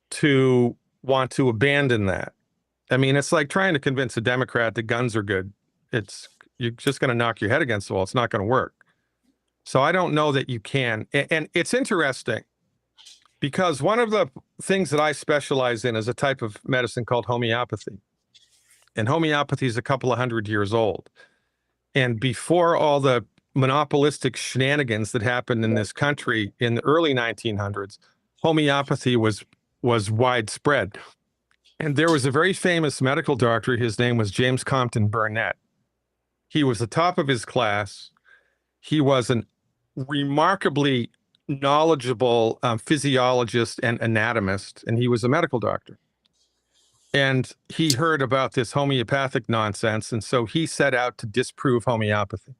D: to want to abandon that. I mean, it's like trying to convince a Democrat that guns are good. You're just going to knock your head against the wall. It's not going to work. So I don't know that you can. And it's interesting because one of the things that I specialize in is a type of medicine called homeopathy. And homeopathy is a couple of 100 years old. And before all the monopolistic shenanigans that happened in this country in the early 1900s, homeopathy was widespread. And there was a very famous medical doctor. His name was James Compton Burnett. He was the top of his class. He was an remarkably knowledgeable physiologist and anatomist, and he was a medical doctor. And he heard about this homeopathic nonsense, and so he set out to disprove homeopathy.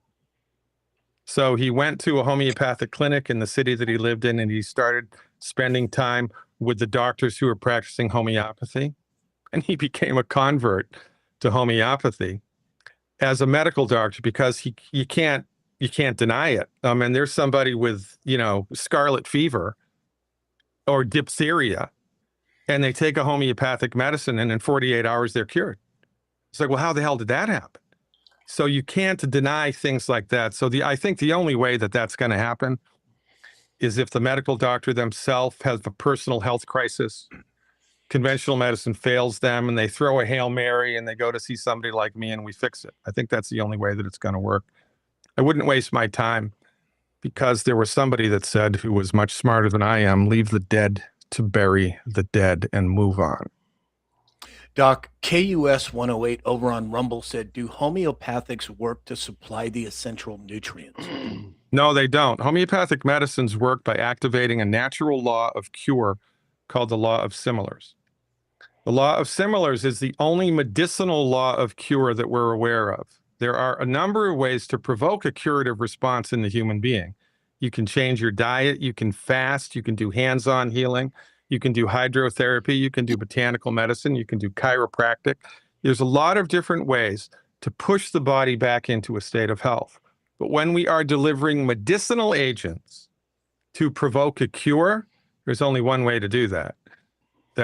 D: So he went to a homeopathic clinic in the city that he lived in, and he started spending time with the doctors who were practicing homeopathy. And he became a convert to homeopathy as a medical doctor because you can't deny it. And there's somebody with, scarlet fever or diphtheria, and they take a homeopathic medicine, and in 48 hours they're cured. It's like, well, how the hell did that happen? So you can't deny things like that. So I think the only way that that's going to happen is if the medical doctor themselves has a personal health crisis, conventional medicine fails them, and they throw a Hail Mary and they go to see somebody like me and we fix it. I think that's the only way that it's going to work. I wouldn't waste my time because there was somebody that said, who was much smarter than I am, leave the dead to bury the dead and move on.
A: Doc, KUS 108 over on Rumble said, do homeopathics work to supply the essential nutrients?
D: No, they don't. Homeopathic medicines work by activating a natural law of cure called the law of similars. The law of similars is the only medicinal law of cure that we're aware of. There are a number of ways to provoke a curative response in the human being. You can change your diet, you can fast, you can do hands-on healing, you can do hydrotherapy, you can do botanical medicine, you can do chiropractic. There's a lot of different ways to push the body back into a state of health. But when we are delivering medicinal agents to provoke a cure, there's only one way to do that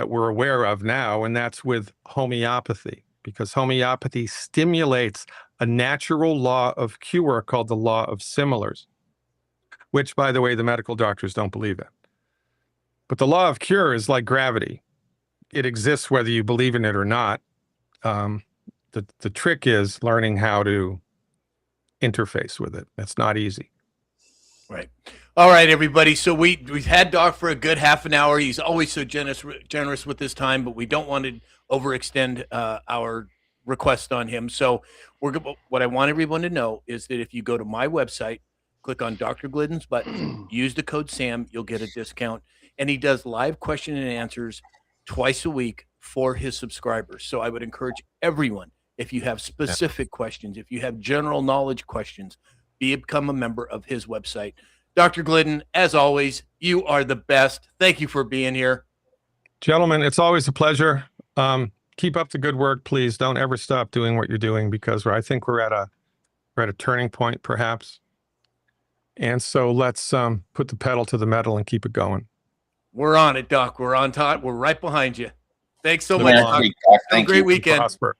D: we're aware of now, and that's with homeopathy, because homeopathy stimulates a natural law of cure called the law of similars, which, by the way, the medical doctors don't believe in. But the law of cure is like gravity. It exists whether you believe in it or not. The trick is learning how to interface with it. It's not easy.
A: Right. All right, everybody. So we've had Doc for a good half an hour. He's always so generous with his time, but we don't want to overextend our request on him. So what I want everyone to know is that if you go to my website, click on Dr. Glidden's button, use the code SAM, you'll get a discount. And he does live question and answers twice a week for his subscribers. So I would encourage everyone, if you have specific questions, if you have general knowledge questions, become a member of his website. Dr. Glidden, as always, you are the best. Thank you for being here.
D: Gentlemen, it's always a pleasure. Keep up the good work, please. Don't ever stop doing what you're doing, because I think we're at a turning point, perhaps. And so let's put the pedal to the metal and keep it going.
A: We're on it, Doc. We're on top. We're right behind you. Thanks so much, Doc. Have a great weekend.
D: Prosper.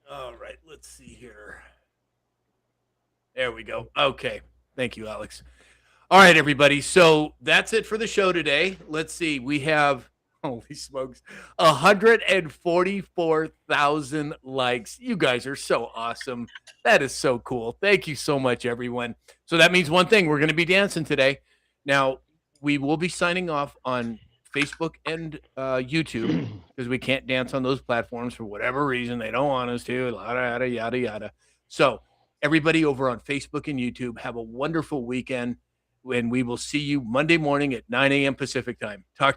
A: All right, let's see here. There we go. Okay. Thank you, Alex. All right, everybody. So that's it for the show today. Let's see. We have, holy smokes, 144,000 likes. You guys are so awesome. That is so cool. Thank you so much, everyone. So that means one thing. We're going to be dancing today. Now, we will be signing off on Facebook and YouTube because we can't dance on those platforms for whatever reason. They don't want us to, yada, yada, yada. So everybody over on Facebook and YouTube, have a wonderful weekend, and we will see you Monday morning at 9 a.m. Pacific time. Talk to